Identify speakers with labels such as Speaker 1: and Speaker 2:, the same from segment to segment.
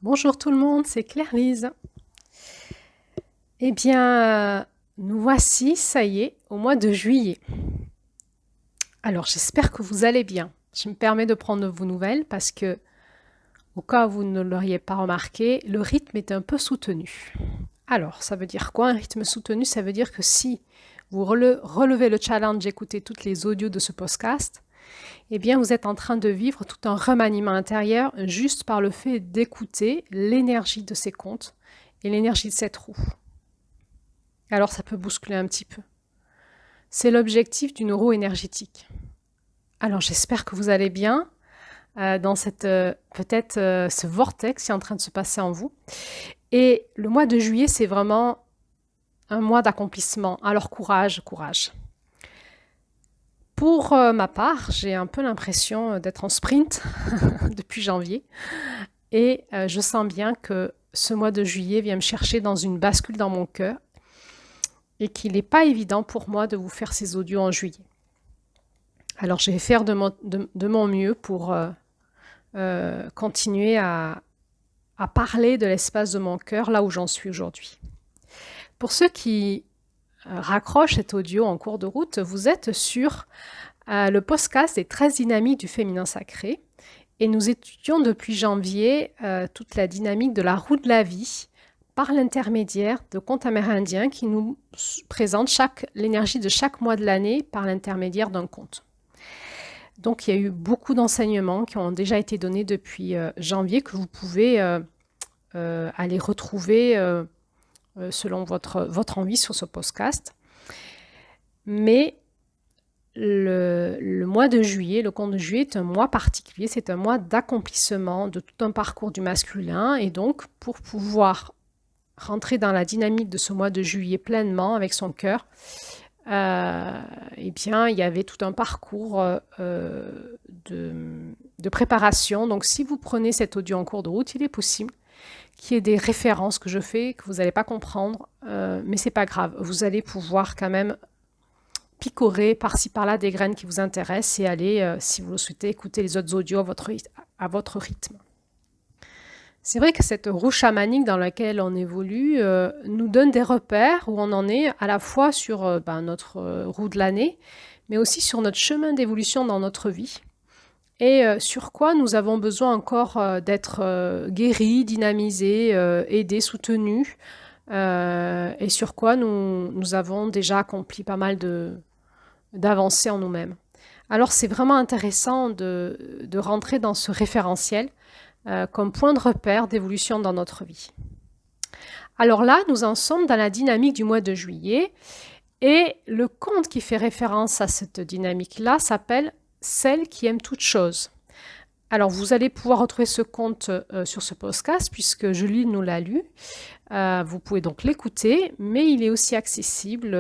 Speaker 1: Bonjour tout le monde, c'est Claire-Lise. Eh bien, nous voici, ça y est, au mois de juillet. Alors, j'espère que vous allez bien. Je me permets de prendre vos nouvelles parce que, au cas où vous ne l'auriez pas remarqué, le rythme est un peu soutenu. Alors, ça veut dire quoi un rythme soutenu? Ça veut dire que si vous relevez le challenge d'écouter toutes les audios de ce podcast, eh bien, vous êtes en train de vivre tout un remaniement intérieur juste par le fait d'écouter l'énergie de ces contes et l'énergie de cette roue. Alors ça peut bousculer un petit peu. C'est l'objectif du neuro énergétique. Alors j'espère que vous allez bien dans peut-être ce vortex qui est en train de se passer en vous. Et le mois de juillet, c'est vraiment un mois d'accomplissement. Alors courage, courage. Pour ma part, j'ai un peu l'impression d'être en sprint depuis janvier. Et je sens bien que ce mois de juillet vient me chercher dans une bascule dans mon cœur et qu'il n'est pas évident pour moi de vous faire ces audios en juillet. Alors je vais faire de mon mieux pour continuer à parler de l'espace de mon cœur là où j'en suis aujourd'hui. Pour ceux qui raccrochent cet audio en cours de route, vous êtes sur le podcast des 13 dynamiques du féminin sacré et nous étudions depuis janvier toute la dynamique de la roue de la vie par l'intermédiaire de contes amérindiens qui nous présentent l'énergie de chaque mois de l'année par l'intermédiaire d'un conte. Donc il y a eu beaucoup d'enseignements qui ont déjà été donnés depuis janvier que vous pouvez aller retrouver selon votre envie sur ce podcast. Mais le mois de juillet, le conte de juillet est un mois particulier, c'est un mois d'accomplissement de tout un parcours du masculin et donc pour pouvoir rentrer dans la dynamique de ce mois de juillet pleinement avec son cœur, eh bien, il y avait tout un parcours de préparation. Donc, si vous prenez cet audio en cours de route, il est possible qu'il y ait des références que je fais que vous n'allez pas comprendre, mais c'est pas grave. Vous allez pouvoir quand même picorer par-ci par-là des graines qui vous intéressent et aller, si vous le souhaitez, écouter les autres audios à votre rythme. C'est vrai que cette roue chamanique dans laquelle on évolue nous donne des repères où on en est à la fois sur notre roue de l'année, mais aussi sur notre chemin d'évolution dans notre vie et sur quoi nous avons besoin encore d'être guéris, dynamisés, aidés, soutenus et sur quoi nous avons déjà accompli pas mal d'avancées en nous-mêmes. Alors c'est vraiment intéressant de rentrer dans ce référentiel comme point de repère d'évolution dans notre vie. Alors là, nous en sommes dans la dynamique du mois de juillet et le conte qui fait référence à cette dynamique-là s'appelle « Celle qui aime toute chose ». Alors, vous allez pouvoir retrouver ce conte sur ce podcast puisque Julie nous l'a lu. Vous pouvez donc l'écouter, mais il est aussi accessible,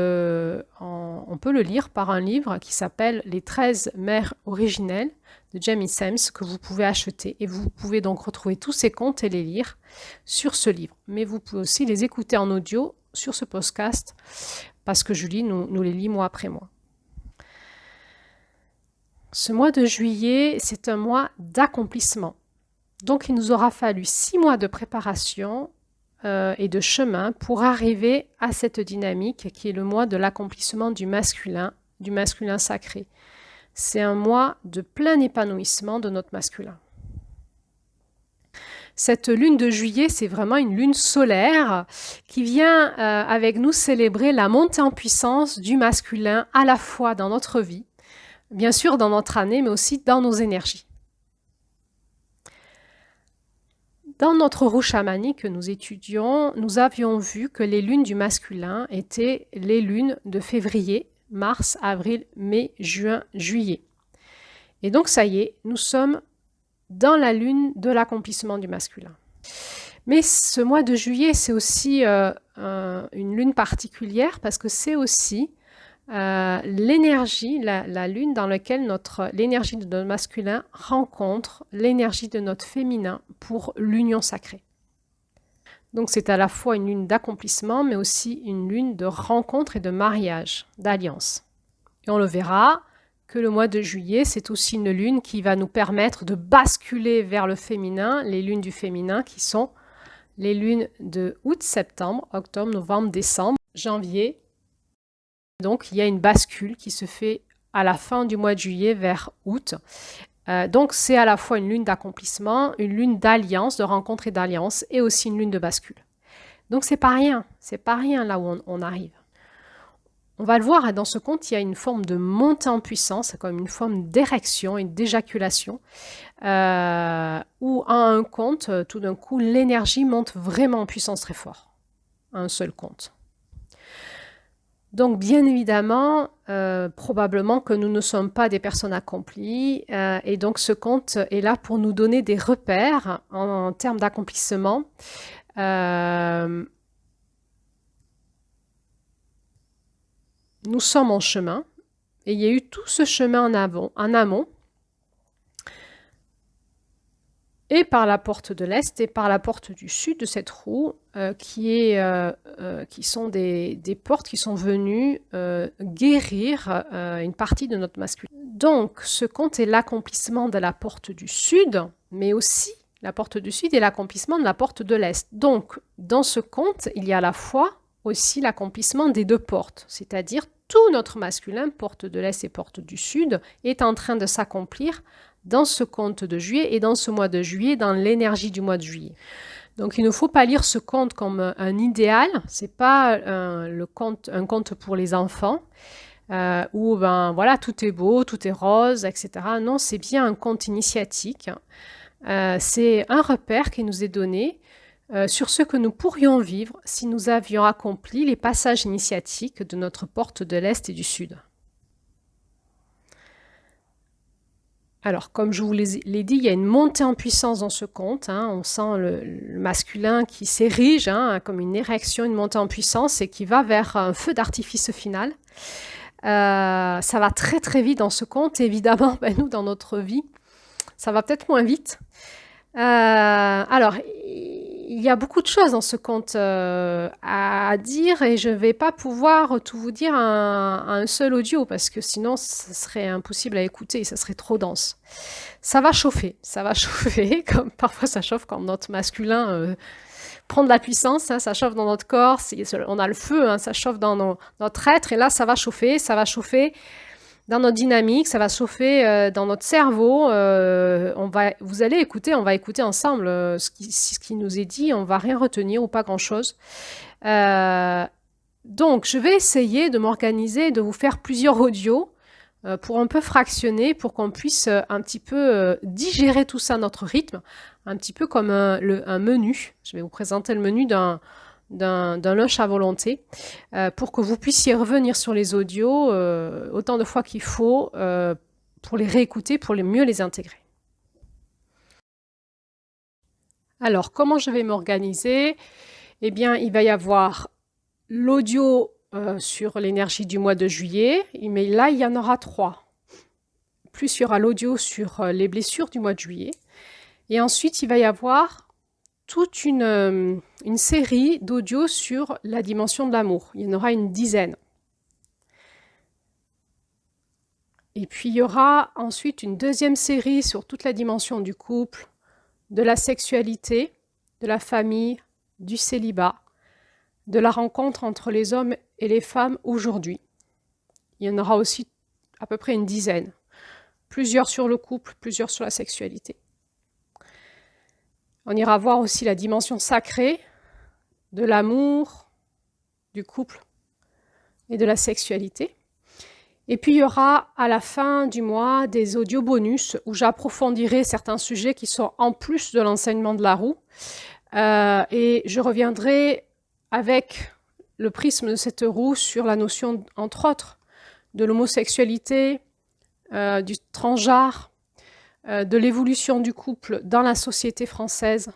Speaker 1: on peut le lire par un livre qui s'appelle « Les 13 mères originelles » de Jamie Sams que vous pouvez acheter et vous pouvez donc retrouver tous ces contes et les lire sur ce livre. Mais vous pouvez aussi les écouter en audio sur ce podcast parce que Julie nous les lit mois après mois. Ce mois de juillet, c'est un mois d'accomplissement. Donc il nous aura fallu 6 mois de préparation et de chemin pour arriver à cette dynamique qui est le mois de l'accomplissement du masculin sacré. C'est un mois de plein épanouissement de notre masculin. Cette lune de juillet, c'est vraiment une lune solaire qui vient avec nous célébrer la montée en puissance du masculin à la fois dans notre vie, bien sûr dans notre année, mais aussi dans nos énergies. Dans notre roue chamanique que nous étudions, nous avions vu que les lunes du masculin étaient les lunes de février, mars, avril, mai, juin, juillet. Et donc ça y est, nous sommes dans la lune de l'accomplissement du masculin. Mais ce mois de juillet, c'est aussi une lune particulière parce que c'est aussi l'énergie, la lune dans laquelle l'énergie de notre masculin rencontre l'énergie de notre féminin pour l'union sacrée. Donc c'est à la fois une lune d'accomplissement, mais aussi une lune de rencontre et de mariage, d'alliance. Et on le verra, que le mois de juillet, c'est aussi une lune qui va nous permettre de basculer vers le féminin, les lunes du féminin qui sont les lunes de août, septembre, octobre, novembre, décembre, janvier. Donc il y a une bascule qui se fait à la fin du mois de juillet vers août. Donc c'est à la fois une lune d'accomplissement, une lune d'alliance, de rencontre et d'alliance, et aussi une lune de bascule. Donc c'est pas rien là où on arrive. On va le voir, dans ce conte, il y a une forme de montée en puissance, comme une forme d'érection et d'éjaculation, où à un conte, tout d'un coup, l'énergie monte vraiment en puissance très fort, à un seul conte. Donc, bien évidemment, probablement que nous ne sommes pas des personnes accomplies, et donc ce conte est là pour nous donner des repères en termes d'accomplissement. Nous sommes en chemin, et il y a eu tout ce chemin en amont, et par la porte de l'Est et par la porte du Sud de cette roue, qui sont des portes qui sont venues guérir une partie de notre masculin. Donc, ce conte est l'accomplissement de la porte du Sud, mais aussi la porte du Sud est l'accomplissement de la porte de l'Est. Donc, dans ce conte, il y a à la fois aussi l'accomplissement des deux portes, c'est-à-dire tout notre masculin, porte de l'Est et porte du Sud, est en train de s'accomplir dans ce conte de juillet et dans ce mois de juillet, dans l'énergie du mois de juillet. Donc il ne faut pas lire ce conte comme un idéal, c'est pas un conte pour les enfants, où ben, voilà, tout est beau, tout est rose, etc. Non, c'est bien un conte initiatique. C'est un repère qui nous est donné sur ce que nous pourrions vivre si nous avions accompli les passages initiatiques de notre porte de l'Est et du Sud. Alors, comme je vous l'ai dit, il y a une montée en puissance dans ce conte. On sent le masculin qui s'érige comme une érection, une montée en puissance et qui va vers un feu d'artifice final. Ça va très très vite dans ce conte. Évidemment, nous, dans notre vie, ça va peut-être moins vite. Alors, il y a beaucoup de choses dans ce conte à dire et je ne vais pas pouvoir tout vous dire à un seul audio parce que sinon, ce serait impossible à écouter et ça serait trop dense. Ça va chauffer, comme parfois ça chauffe quand notre masculin prend de la puissance, ça chauffe dans notre corps, on a le feu, ça chauffe dans notre être et là, ça va chauffer dans notre dynamique, ça va chauffer dans notre cerveau. Vous allez écouter, on va écouter ensemble ce qui nous est dit, on va rien retenir ou pas grand-chose. Donc, je vais essayer de m'organiser, de vous faire plusieurs audios pour un peu fractionner, pour qu'on puisse un petit peu digérer tout ça à notre rythme, un petit peu comme un menu. Je vais vous présenter le menu d'un lunch à volonté pour que vous puissiez revenir sur les audios autant de fois qu'il faut pour les réécouter, pour mieux les intégrer. Alors, comment je vais m'organiser? Eh bien, il va y avoir l'audio sur l'énergie du mois de juillet, mais là, il y en aura 3. Plus il y aura l'audio sur les blessures du mois de juillet. Et ensuite, il va y avoir toute une série d'audios sur la dimension de l'amour. Il y en aura une dizaine. Et puis, il y aura ensuite une deuxième série sur toute la dimension du couple, de la sexualité, de la famille, du célibat, de la rencontre entre les hommes et les femmes aujourd'hui. Il y en aura aussi à peu près une dizaine. Plusieurs sur le couple, plusieurs sur la sexualité. On ira voir aussi la dimension sacrée de l'amour, du couple et de la sexualité. Et puis, il y aura à la fin du mois des audios bonus où j'approfondirai certains sujets qui sont en plus de l'enseignement de la roue. Et je reviendrai avec le prisme de cette roue sur la notion, entre autres, de l'homosexualité, du transgenre, de l'évolution du couple dans la société française.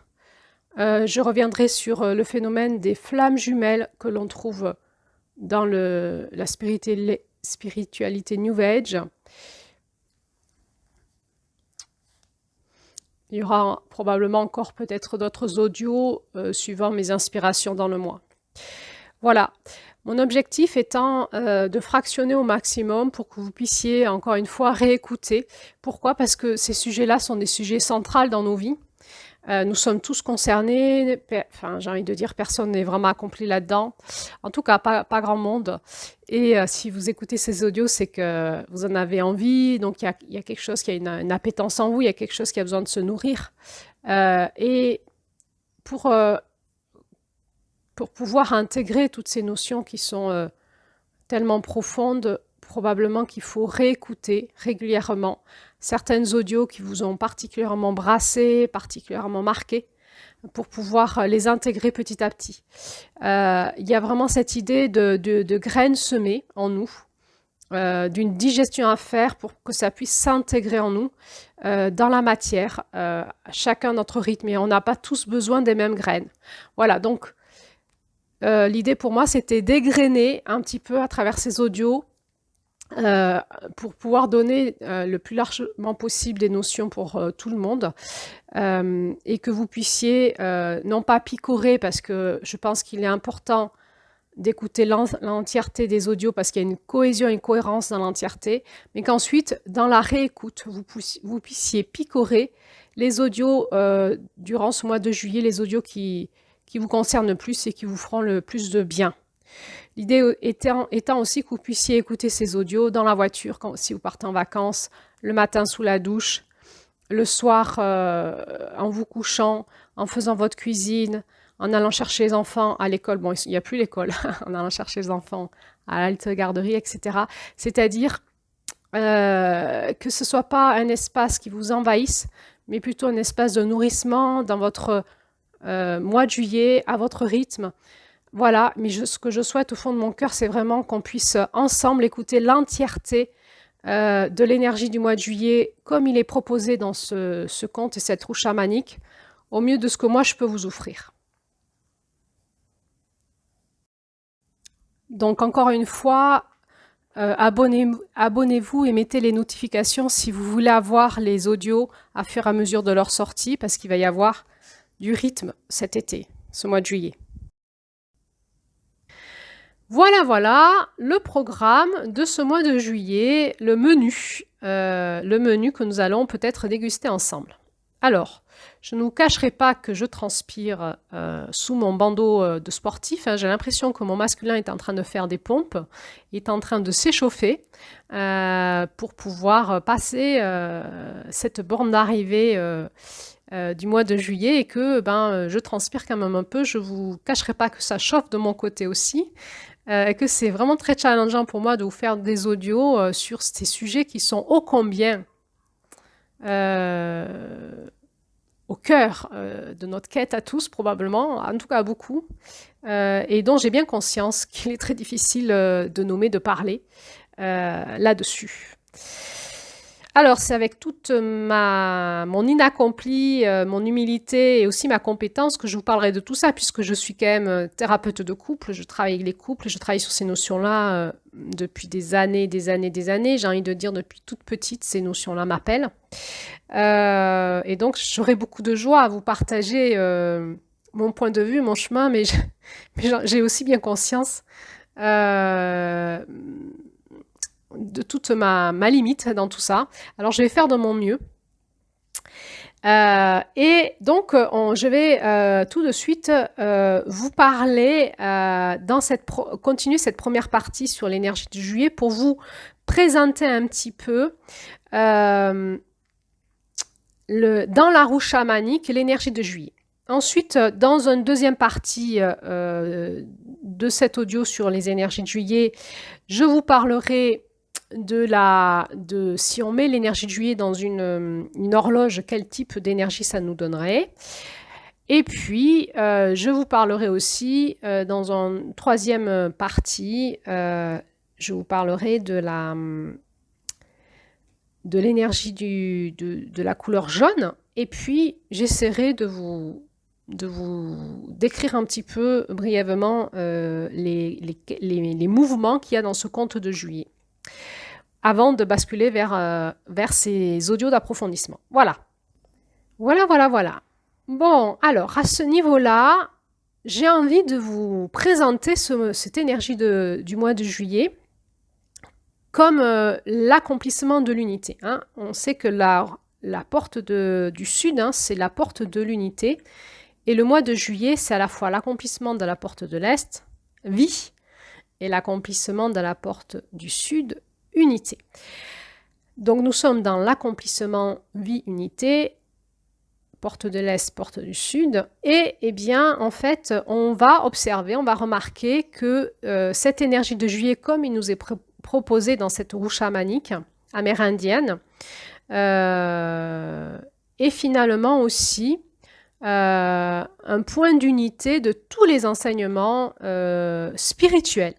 Speaker 1: Je reviendrai sur le phénomène des flammes jumelles que l'on trouve dans la spiritualité New Age. Il y aura probablement encore peut-être d'autres audios suivant mes inspirations dans le mois. Voilà. Mon objectif étant de fractionner au maximum pour que vous puissiez encore une fois réécouter. Pourquoi? Parce que ces sujets-là sont des sujets centraux dans nos vies. Nous sommes tous concernés, enfin, j'ai envie de dire, personne n'est vraiment accompli là-dedans. En tout cas, pas grand monde. Et si vous écoutez ces audios, c'est que vous en avez envie. Donc, il y a quelque chose qui a une appétence en vous, il y a quelque chose qui a besoin de se nourrir. Et pour pouvoir intégrer toutes ces notions qui sont tellement profondes, probablement qu'il faut réécouter régulièrement certaines audios qui vous ont particulièrement brassé, particulièrement marqué, pour pouvoir les intégrer petit à petit. Il y a vraiment cette idée de graines semées en nous, d'une digestion à faire pour que ça puisse s'intégrer en nous, dans la matière, chacun notre rythme, et on n'a pas tous besoin des mêmes graines. Voilà, donc l'idée pour moi, c'était dégrainer un petit peu à travers ces audios pour pouvoir donner le plus largement possible des notions pour tout le monde et que vous puissiez non pas picorer, parce que je pense qu'il est important d'écouter l'entièreté des audios parce qu'il y a une cohésion et une cohérence dans l'entièreté, mais qu'ensuite, dans la réécoute, vous puissiez picorer les audios durant ce mois de juillet, les audios qui vous concernent le plus et qui vous feront le plus de bien. L'idée étant aussi que vous puissiez écouter ces audios dans la voiture, si vous partez en vacances, le matin sous la douche, le soir en vous couchant, en faisant votre cuisine, en allant chercher les enfants à l'école. Bon, il n'y a plus l'école, en allant chercher les enfants à l'halte garderie, etc. C'est-à-dire que ce ne soit pas un espace qui vous envahisse, mais plutôt un espace de nourrissement dans votre mois de juillet, à votre rythme. Voilà, mais ce que je souhaite au fond de mon cœur, c'est vraiment qu'on puisse ensemble écouter l'entièreté de l'énergie du mois de juillet, comme il est proposé dans ce conte et cette roue chamanique, au mieux de ce que moi je peux vous offrir. Donc encore une fois, abonnez-vous et mettez les notifications si vous voulez avoir les audios à fur et à mesure de leur sortie, parce qu'il va y avoir du rythme cet été, ce mois de juillet. Voilà le programme de ce mois de juillet, le menu que nous allons peut-être déguster ensemble. Alors, je ne vous cacherai pas que je transpire sous mon bandeau de sportif. J'ai l'impression que mon masculin est en train de faire des pompes, est en train de s'échauffer pour pouvoir passer cette borne d'arrivée du mois de juillet, et que je transpire quand même un peu. Je ne vous cacherai pas que ça chauffe de mon côté aussi. Et que c'est vraiment très challengeant pour moi de vous faire des audios sur ces sujets qui sont ô combien au cœur de notre quête à tous, probablement, en tout cas à beaucoup, et dont j'ai bien conscience qu'il est très difficile de nommer, de parler là-dessus. Alors, c'est avec toute mon inaccompli, mon humilité et aussi ma compétence que je vous parlerai de tout ça, puisque je suis quand même thérapeute de couple, je travaille avec les couples, je travaille sur ces notions-là depuis des années. J'ai envie de dire depuis toute petite, ces notions-là m'appellent. Et donc, j'aurai beaucoup de joie à vous partager mon point de vue, mon chemin, mais j'ai aussi bien conscience de toute ma limite dans tout ça. Alors, je vais faire de mon mieux. Et donc, je vais tout de suite vous parler, continuer cette première partie sur l'énergie de juillet pour vous présenter un petit peu dans la roue chamanique l'énergie de juillet. Ensuite, dans une deuxième partie de cet audio sur les énergies de juillet, je vous parlerai de si on met l'énergie de juillet dans une horloge, quel type d'énergie ça nous donnerait. Et puis, je vous parlerai aussi, dans une troisième partie, je vous parlerai de l'énergie de la couleur jaune. Et puis, j'essaierai de vous décrire un petit peu brièvement les mouvements qu'il y a dans ce conte de juillet, avant de basculer vers ces audios d'approfondissement. Voilà. Bon, alors, à ce niveau-là, j'ai envie de vous présenter cette énergie du mois de juillet comme l'accomplissement de l'unité. Hein. On sait que la porte du sud, hein, c'est la porte de l'unité. Et le mois de juillet, c'est à la fois l'accomplissement de la porte de l'Est, vie, et l'accomplissement de la porte du sud, unité. Donc nous sommes dans l'accomplissement vie-unité, porte de l'Est, porte du Sud, et eh bien, en fait, on va observer, on va remarquer que cette énergie de juillet, comme il nous est proposé dans cette roue chamanique amérindienne, est finalement aussi un point d'unité de tous les enseignements spirituels.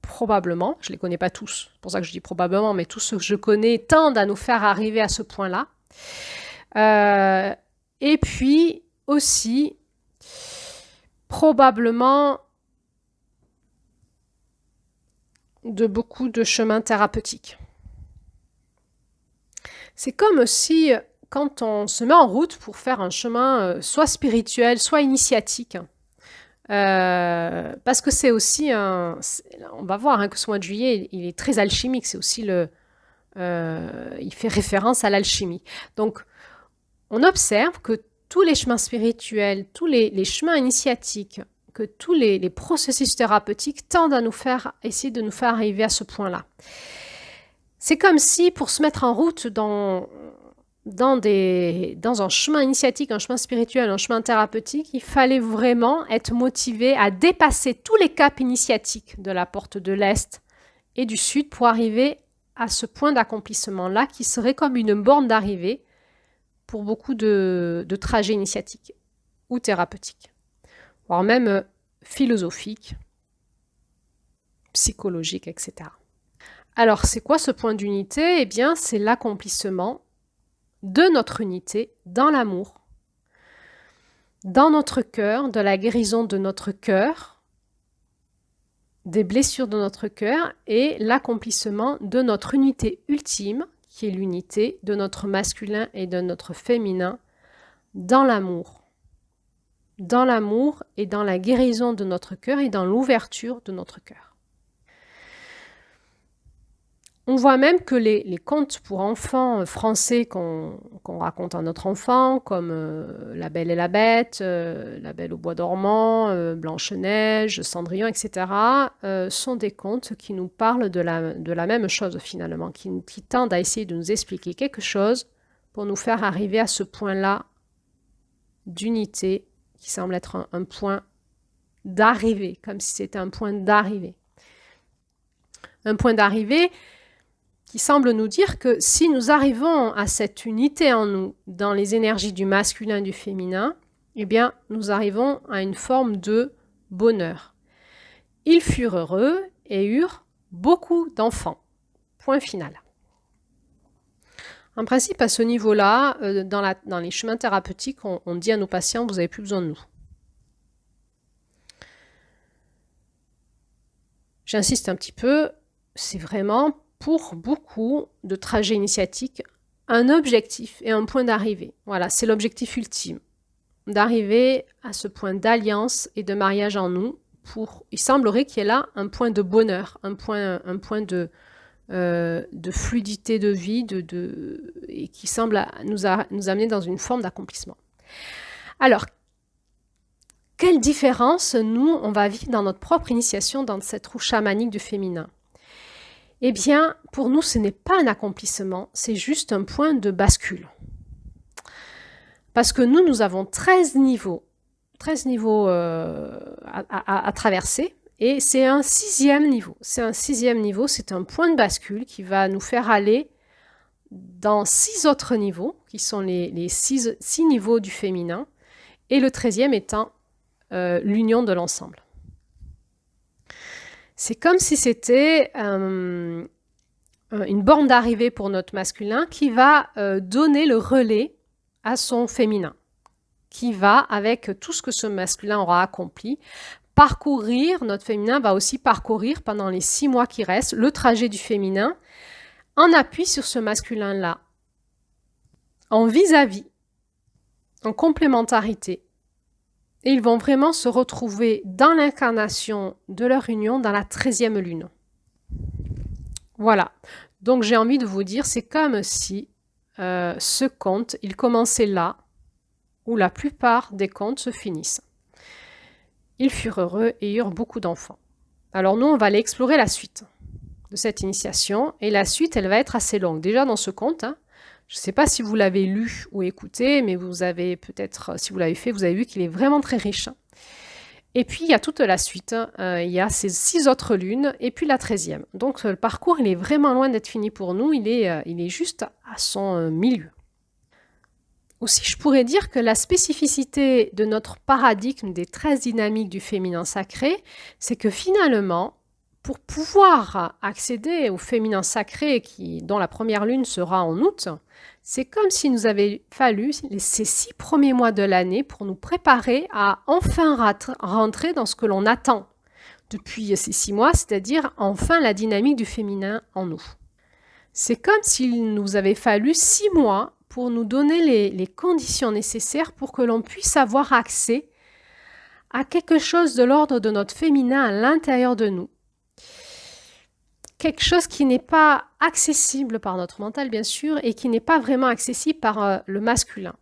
Speaker 1: Probablement, je ne les connais pas tous, c'est pour ça que je dis probablement, mais tous ceux que je connais tendent à nous faire arriver à ce point-là. Et puis aussi, probablement, de beaucoup de chemins thérapeutiques. C'est comme si, quand on se met en route pour faire un chemin soit spirituel, soit initiatique, parce que c'est aussi on va voir hein, que ce mois de juillet, il est très alchimique, c'est aussi il fait référence à l'alchimie. Donc, on observe que tous les chemins spirituels, tous les chemins initiatiques, que tous les processus thérapeutiques tendent à essayer de nous faire arriver à ce point-là. C'est comme si, pour se mettre en route dans un chemin initiatique, un chemin spirituel, un chemin thérapeutique, il fallait vraiment être motivé à dépasser tous les caps initiatiques de la porte de l'Est et du Sud pour arriver à ce point d'accomplissement-là qui serait comme une borne d'arrivée pour beaucoup de trajets initiatiques ou thérapeutiques, voire même philosophiques, psychologiques, etc. Alors, c'est quoi ce point d'unité? Eh bien, c'est l'accomplissement de notre unité dans l'amour, dans notre cœur, de la guérison de notre cœur, des blessures de notre cœur et l'accomplissement de notre unité ultime, qui est l'unité de notre masculin et de notre féminin dans l'amour. Dans l'amour et dans la guérison de notre cœur et dans l'ouverture de notre cœur. On voit même que les contes pour enfants français qu'on raconte à notre enfant, comme La Belle et la Bête, La Belle au bois dormant, Blanche-Neige, Cendrillon, etc., sont des contes qui nous parlent de la même chose finalement, qui tendent à essayer de nous expliquer quelque chose pour nous faire arriver à ce point-là d'unité qui semble être un point d'arrivée, comme si c'était un point d'arrivée. Un point d'arrivée qui semble nous dire que si nous arrivons à cette unité en nous, dans les énergies du masculin et du féminin, eh bien, nous arrivons à une forme de bonheur. Ils furent heureux et eurent beaucoup d'enfants. Point final. En principe, à ce niveau-là, dans les chemins thérapeutiques, on dit à nos patients, vous n'avez plus besoin de nous. J'insiste un petit peu, c'est vraiment pour beaucoup de trajets initiatiques, un objectif et un point d'arrivée. Voilà, c'est l'objectif ultime, d'arriver à ce point d'alliance et de mariage en nous. Il semblerait qu'il y ait là un point de bonheur, un point de fluidité de vie, et qui semble nous amener dans une forme d'accomplissement. Alors, quelle différence, nous, on va vivre dans notre propre initiation, dans cette roue chamanique du féminin? Eh bien, pour nous, ce n'est pas un accomplissement, c'est juste un point de bascule. Parce que nous avons 13 niveaux à traverser, et c'est un 6e niveau. C'est un 6e niveau, c'est un point de bascule qui va nous faire aller dans 6 autres niveaux, qui sont les 6 niveaux du féminin, et le 13e étant l'union de l'ensemble. C'est comme si c'était une borne d'arrivée pour notre masculin qui va donner le relais à son féminin, qui va, avec tout ce que ce masculin aura accompli, notre féminin va aussi parcourir pendant les 6 mois qui restent le trajet du féminin en appui sur ce masculin-là, en vis-à-vis, en complémentarité, Et ils vont vraiment se retrouver dans l'incarnation de leur union dans la 13e lune. Voilà. Donc j'ai envie de vous dire, c'est comme si ce conte, il commençait là, où la plupart des contes se finissent. Ils furent heureux et eurent beaucoup d'enfants. Alors nous, on va aller explorer la suite de cette initiation. Et la suite, elle va être assez longue. Déjà dans ce conte, je ne sais pas si vous l'avez lu ou écouté, mais vous avez peut-être, si vous l'avez fait, vous avez vu qu'il est vraiment très riche. Et puis, il y a toute la suite. Il y a ces 6 autres lunes et puis la 13e. Donc, le parcours, il est vraiment loin d'être fini pour nous. Il est juste à son milieu. Aussi, je pourrais dire que la spécificité de notre paradigme des 13 dynamiques du féminin sacré, c'est que finalement, pour pouvoir accéder au féminin sacré, dont la première lune sera en août, c'est comme s'il nous avait fallu ces 6 premiers mois de l'année pour nous préparer à enfin rentrer dans ce que l'on attend depuis ces 6 mois, c'est-à-dire enfin la dynamique du féminin en nous. C'est comme s'il nous avait fallu 6 mois pour nous donner les conditions nécessaires pour que l'on puisse avoir accès à quelque chose de l'ordre de notre féminin à l'intérieur de nous. Quelque chose qui n'est pas accessible par notre mental, bien sûr, et qui n'est pas vraiment accessible par le masculin.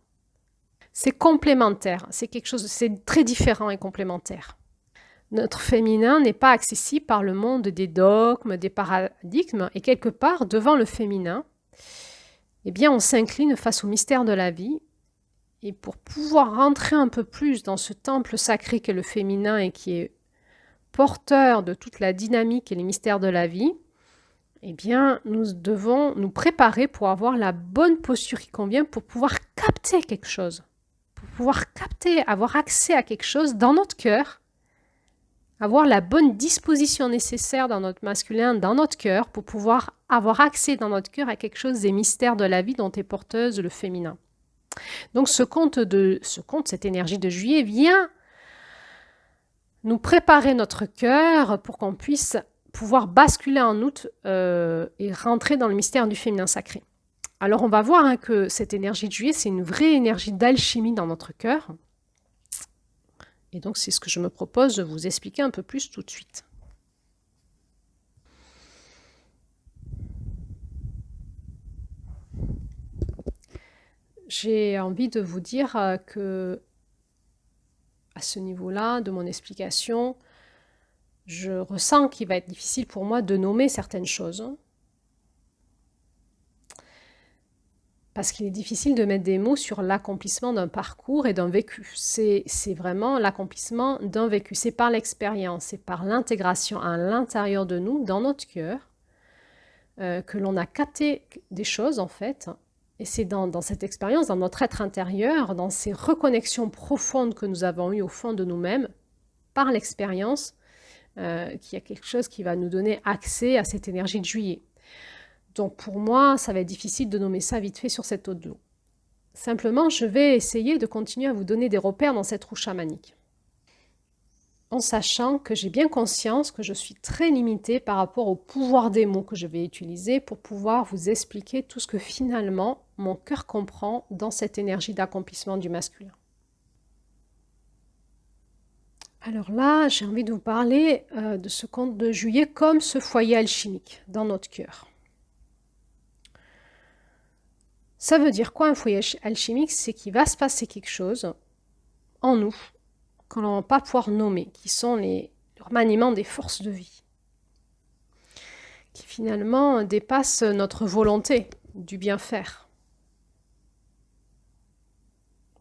Speaker 1: C'est complémentaire, c'est très différent et complémentaire. Notre féminin n'est pas accessible par le monde des dogmes, des paradigmes, et quelque part, devant le féminin, eh bien, on s'incline face au mystère de la vie. Et pour pouvoir rentrer un peu plus dans ce temple sacré qu'est le féminin et qui est porteur de toute la dynamique et les mystères de la vie, eh bien, nous devons nous préparer pour avoir la bonne posture qui convient pour pouvoir capter quelque chose, pour pouvoir capter, avoir accès à quelque chose dans notre cœur, avoir la bonne disposition nécessaire dans notre masculin, dans notre cœur, pour pouvoir avoir accès dans notre cœur à quelque chose des mystères de la vie dont est porteuse le féminin. Donc ce conte, cette énergie de juillet vient nous préparer notre cœur pour qu'on puisse pouvoir basculer en août et rentrer dans le mystère du féminin sacré. Alors on va voir que cette énergie de juillet, c'est une vraie énergie d'alchimie dans notre cœur. Et donc c'est ce que je me propose de vous expliquer un peu plus tout de suite. J'ai envie de vous dire que à ce niveau-là de mon explication, je ressens qu'il va être difficile pour moi de nommer certaines choses. Parce qu'il est difficile de mettre des mots sur l'accomplissement d'un parcours et d'un vécu. C'est vraiment l'accomplissement d'un vécu. C'est par l'expérience, c'est par l'intégration à l'intérieur de nous, dans notre cœur, que l'on a capté des choses en fait. Et c'est dans cette expérience, dans notre être intérieur, dans ces reconnexions profondes que nous avons eues au fond de nous-mêmes, par l'expérience, qu'il y a quelque chose qui va nous donner accès à cette énergie de juillet. Donc pour moi, ça va être difficile de nommer ça vite fait sur cet audio. Simplement, je vais essayer de continuer à vous donner des repères dans cette roue chamanique. En sachant que j'ai bien conscience que je suis très limitée par rapport au pouvoir des mots que je vais utiliser pour pouvoir vous expliquer tout ce que finalement mon cœur comprend dans cette énergie d'accomplissement du masculin. Alors là, j'ai envie de vous parler de ce conte de juillet comme ce foyer alchimique dans notre cœur. Ça veut dire quoi un foyer alchimique? C'est qu'il va se passer quelque chose en nous qu'on ne va pas pouvoir nommer, qui sont le remaniement des forces de vie, qui finalement dépassent notre volonté du bien faire.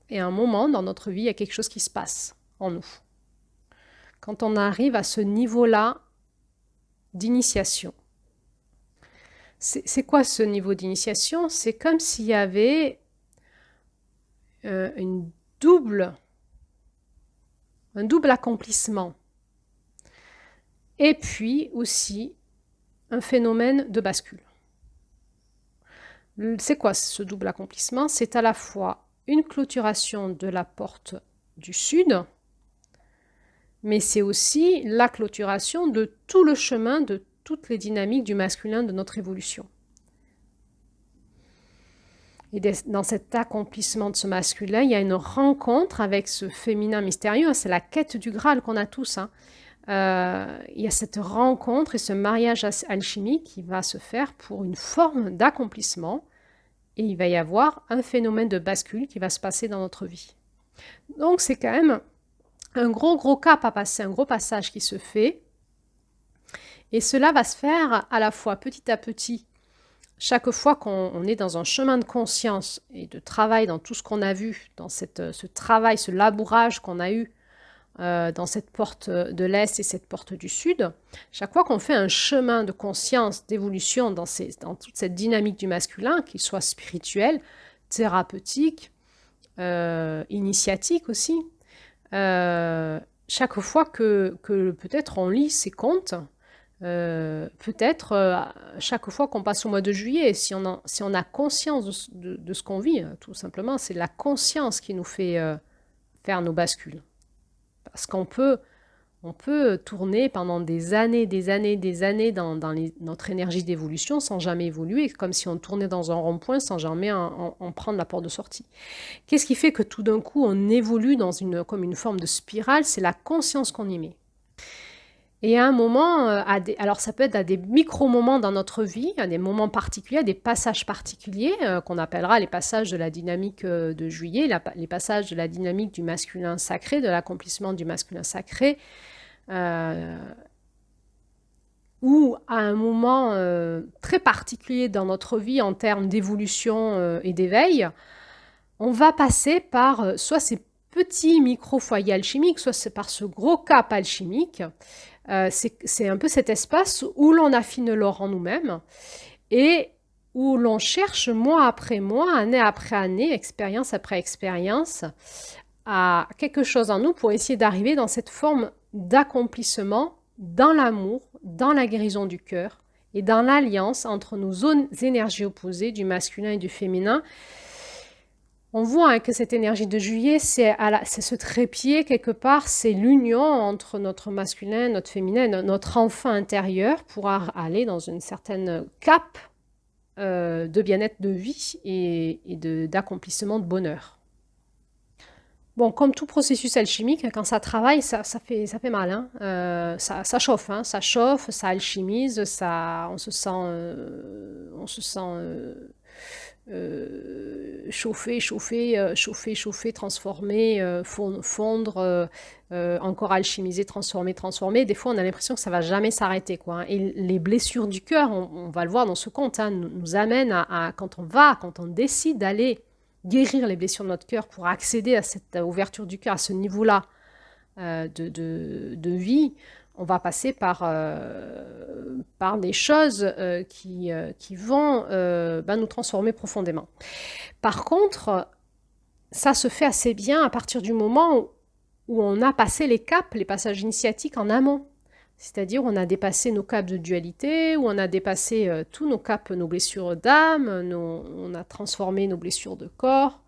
Speaker 1: Et à un moment dans notre vie, il y a quelque chose qui se passe en nous. Quand on arrive à ce niveau-là d'initiation. C'est quoi ce niveau d'initiation? C'est comme s'il y avait un double accomplissement. Et puis aussi un phénomène de bascule. C'est quoi ce double accomplissement? C'est à la fois une clôturation de la porte du sud, mais c'est aussi la clôturation de tout le chemin, de toutes les dynamiques du masculin de notre évolution. Et dans cet accomplissement de ce masculin, il y a une rencontre avec ce féminin mystérieux. C'est la quête du Graal qu'on a tous, hein. Il y a cette rencontre et ce mariage alchimique qui va se faire pour une forme d'accomplissement. Et il va y avoir un phénomène de bascule qui va se passer dans notre vie. Donc c'est quand même un gros cap à passer, un gros passage qui se fait. Et cela va se faire à la fois petit à petit. Chaque fois qu'on est dans un chemin de conscience et de travail dans tout ce qu'on a vu, dans ce travail, ce labourage qu'on a eu dans cette porte de l'Est et cette porte du Sud, chaque fois qu'on fait un chemin de conscience, d'évolution dans toute cette dynamique du masculin, qu'il soit spirituel, thérapeutique, initiatique aussi, chaque fois que peut-être on lit ces contes, peut-être chaque fois qu'on passe au mois de juillet, si on a conscience de ce qu'on vit, tout simplement, c'est la conscience qui nous fait faire nos bascules. Parce qu'on peut tourner pendant des années dans notre énergie d'évolution sans jamais évoluer, comme si on tournait dans un rond-point sans jamais en prendre la porte de sortie. Qu'est-ce qui fait que tout d'un coup on évolue comme une forme de spirale? C'est la conscience qu'on y met. Et à un moment, alors ça peut être à des micro-moments dans notre vie, à des moments particuliers, à des passages particuliers qu'on appellera les passages de la dynamique de juillet, les passages de la dynamique du masculin sacré, de l'accomplissement du masculin sacré, ou à un moment très particulier dans notre vie en termes d'évolution et d'éveil, on va passer par soit ces petits micro-foyers alchimiques, soit c'est par ce gros cap alchimique. C'est un peu cet espace où l'on affine l'or en nous-mêmes et où l'on cherche mois après mois, année après année, expérience après expérience, à quelque chose en nous pour essayer d'arriver dans cette forme d'accomplissement dans l'amour, dans la guérison du cœur et dans l'alliance entre nos énergies opposées du masculin et du féminin. On voit que cette énergie de juillet, c'est ce trépied quelque part, c'est l'union entre notre masculin, notre féminin, notre enfant intérieur pour aller dans une certaine cape de bien-être de vie et d'accomplissement de bonheur. Bon, comme tout processus alchimique, quand ça travaille, ça fait mal, hein. Ça chauffe, hein. Ça chauffe, ça alchimise, on se sent chauffer, transformer, fondre, encore alchimiser, transformer. Des fois, on a l'impression que ça va jamais s'arrêter, quoi, hein. Et les blessures du cœur, on va le voir dans ce conte, hein, nous amènent quand on décide d'aller guérir les blessures de notre cœur pour accéder à cette ouverture du cœur, à ce niveau-là de vie, on va passer par des choses qui vont nous transformer profondément. Par contre, ça se fait assez bien à partir du moment où on a passé les caps, les passages initiatiques en amont. C'est-à-dire on a dépassé nos caps de dualité, où on a dépassé tous nos caps, nos blessures d'âme, on a transformé nos blessures de corps,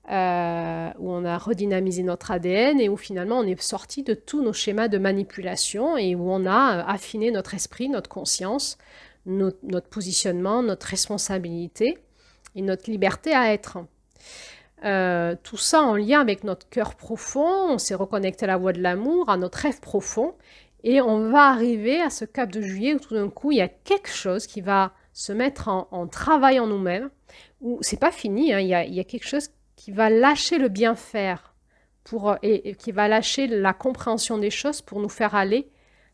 Speaker 1: où on a redynamisé notre ADN et où finalement on est sorti de tous nos schémas de manipulation et où on a affiné notre esprit, notre conscience, notre positionnement, notre responsabilité et notre liberté à être. Tout ça en lien avec notre cœur profond, on s'est reconnecté à la voie de l'amour, à notre rêve profond. Et on va arriver à ce cap de juillet où tout d'un coup, il y a quelque chose qui va se mettre en travail en nous-mêmes, où c'est pas fini, hein, il y a quelque chose qui va lâcher le bien faire et qui va lâcher la compréhension des choses pour nous faire aller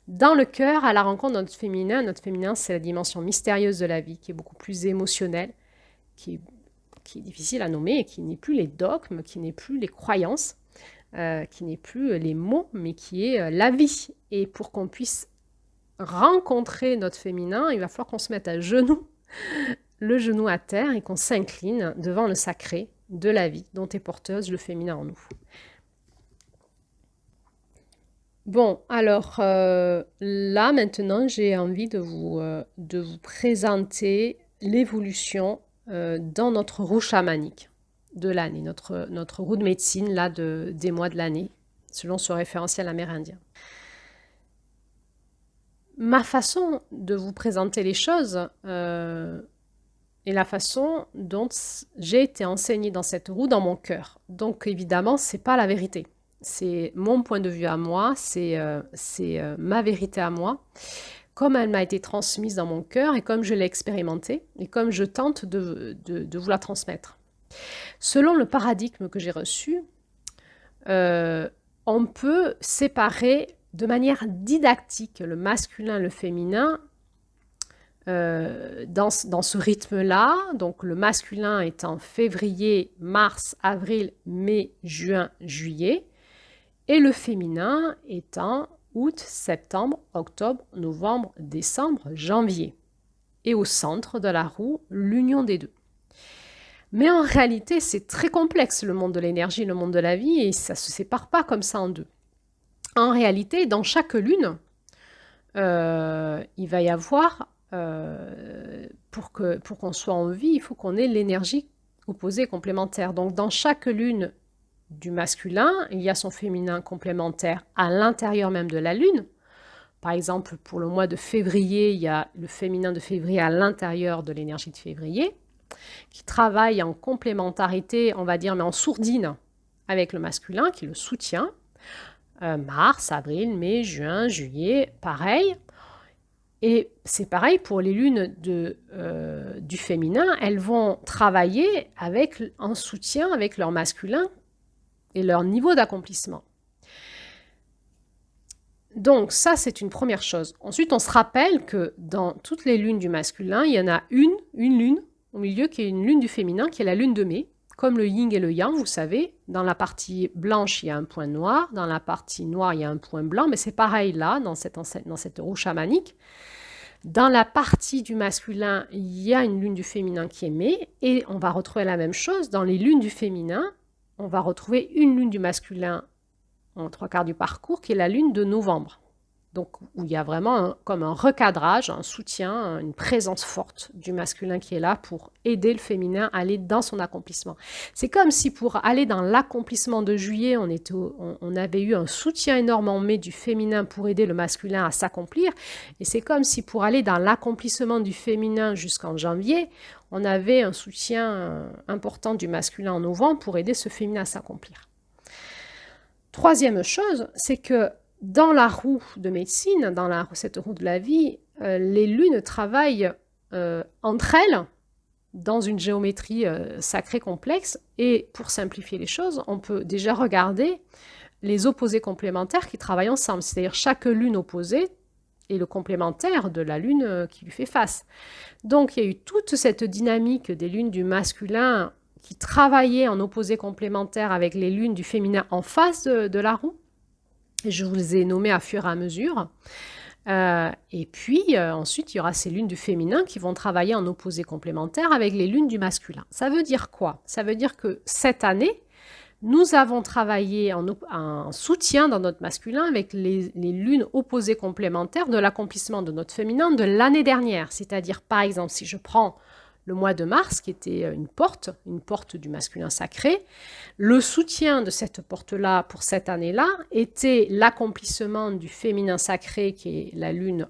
Speaker 1: dans le cœur à la rencontre de notre féminin. Notre féminin, c'est la dimension mystérieuse de la vie, qui est beaucoup plus émotionnelle, qui est difficile à nommer et qui n'est plus les dogmes, qui n'est plus les croyances, qui n'est plus les mots, mais qui est la vie. Et pour qu'on puisse rencontrer notre féminin, il va falloir qu'on se mette à genoux, le genou à terre, et qu'on s'incline devant le sacré de la vie dont est porteuse le féminin en nous. Bon, alors là maintenant, j'ai envie de vous présenter l'évolution dans notre roue chamanique de l'année, notre roue de médecine là, des mois de l'année, selon ce référentiel amérindien. Ma façon de vous présenter les choses et la façon dont j'ai été enseignée dans cette roue dans mon cœur. Donc évidemment, c'est pas la vérité. C'est mon point de vue à moi, c'est ma vérité à moi, comme elle m'a été transmise dans mon cœur et comme je l'ai expérimentée et comme je tente de vous la transmettre. Selon le paradigme que j'ai reçu, on peut séparer de manière didactique le masculin et le féminin dans ce rythme-là. Donc le masculin étant février, mars, avril, mai, juin, juillet, et le féminin étant août, septembre, octobre, novembre, décembre, janvier. Et au centre de la roue, l'union des deux. Mais en réalité, c'est très complexe, le monde de l'énergie, le monde de la vie, et ça ne se sépare pas comme ça en deux. En réalité, dans chaque lune, il va y avoir, pour qu'on soit en vie, il faut qu'on ait l'énergie opposée complémentaire. Donc dans chaque lune du masculin, il y a son féminin complémentaire à l'intérieur même de la lune. Par exemple, pour le mois de février, il y a le féminin de février à l'intérieur de l'énergie de février, qui travaille en complémentarité, on va dire, mais en sourdine avec le masculin, qui le soutient. Mars, avril, mai, juin, juillet, pareil. Et c'est pareil pour les lunes du féminin, elles vont travailler en soutien avec leur masculin et leur niveau d'accomplissement. Donc ça, c'est une première chose. Ensuite, on se rappelle que dans toutes les lunes du masculin, il y en a une lune au milieu qui est une lune du féminin, qui est la lune de mai. Comme le yin et le yang, vous savez, dans la partie blanche, il y a un point noir, dans la partie noire, il y a un point blanc, mais c'est pareil là, dans cette roue chamanique. Dans la partie du masculin, il y a une lune du féminin qui est mai, et on va retrouver la même chose dans les lunes du féminin. On va retrouver une lune du masculin en 3/4 du parcours, qui est la lune de novembre. Donc, où il y a vraiment comme un recadrage, un soutien, une présence forte du masculin qui est là pour aider le féminin à aller dans son accomplissement. C'est comme si pour aller dans l'accomplissement de juillet, on avait eu un soutien énorme en mai du féminin pour aider le masculin à s'accomplir. Et c'est comme si pour aller dans l'accomplissement du féminin jusqu'en janvier, on avait un soutien important du masculin en novembre pour aider ce féminin à s'accomplir. Troisième chose, c'est que dans la roue de médecine, dans cette roue de la vie, les lunes travaillent entre elles dans une géométrie sacrée complexe. Et pour simplifier les choses, on peut déjà regarder les opposés complémentaires qui travaillent ensemble. C'est-à-dire chaque lune opposée est le complémentaire de la lune qui lui fait face. Donc il y a eu toute cette dynamique des lunes du masculin qui travaillaient en opposés complémentaires avec les lunes du féminin en face de la roue. Et je vous les ai nommées à fur et à mesure. Et puis, ensuite, il y aura ces lunes du féminin qui vont travailler en opposés complémentaires avec les lunes du masculin. Ça veut dire quoi? Ça veut dire que cette année, nous avons travaillé en soutien dans notre masculin avec les lunes opposées complémentaires de l'accomplissement de notre féminin de l'année dernière. C'est-à-dire, par exemple, si je prends le mois de mars, qui était une porte du masculin sacré. Le soutien de cette porte-là pour cette année-là était l'accomplissement du féminin sacré, qui est la lune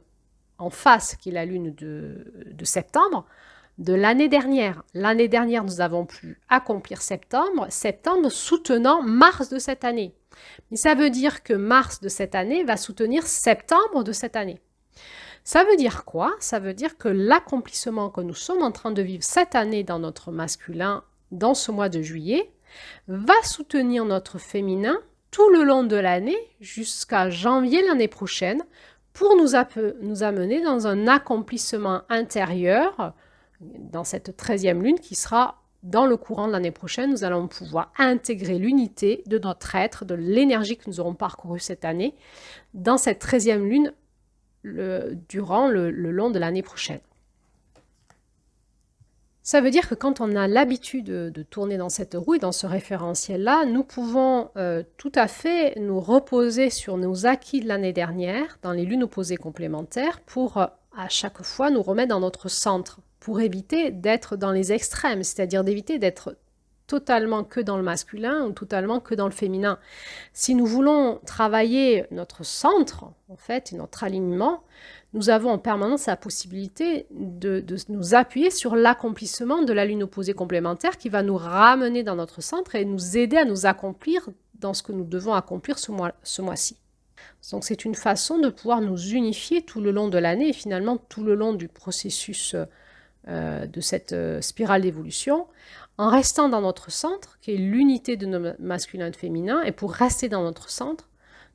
Speaker 1: en face, qui est la lune de septembre, de l'année dernière. L'année dernière, nous avons pu accomplir septembre soutenant mars de cette année. Mais ça veut dire que mars de cette année va soutenir septembre de cette année. Ça veut dire quoi? Ça veut dire que l'accomplissement que nous sommes en train de vivre cette année dans notre masculin, dans ce mois de juillet, va soutenir notre féminin tout le long de l'année jusqu'à janvier l'année prochaine pour nous amener dans un accomplissement intérieur, dans cette 13e lune qui sera dans le courant de l'année prochaine. Nous allons pouvoir intégrer l'unité de notre être, de l'énergie que nous aurons parcourue cette année, dans cette 13e lune durant le long de l'année prochaine. Ça veut dire que quand on a l'habitude de tourner dans cette roue et dans ce référentiel-là, nous pouvons tout à fait nous reposer sur nos acquis de l'année dernière, dans les lunes opposées complémentaires, pour à chaque fois nous remettre dans notre centre, pour éviter d'être dans les extrêmes, c'est-à-dire d'éviter d'être totalement que dans le masculin ou totalement que dans le féminin. Si nous voulons travailler notre centre, en fait, et notre alignement, nous avons en permanence la possibilité de nous appuyer sur l'accomplissement de la lune opposée complémentaire qui va nous ramener dans notre centre et nous aider à nous accomplir dans ce que nous devons accomplir ce mois-ci. Donc c'est une façon de pouvoir nous unifier tout le long de l'année et finalement tout le long du processus de cette spirale d'évolution, en restant dans notre centre, qui est l'unité de nos masculins et de féminins, et pour rester dans notre centre,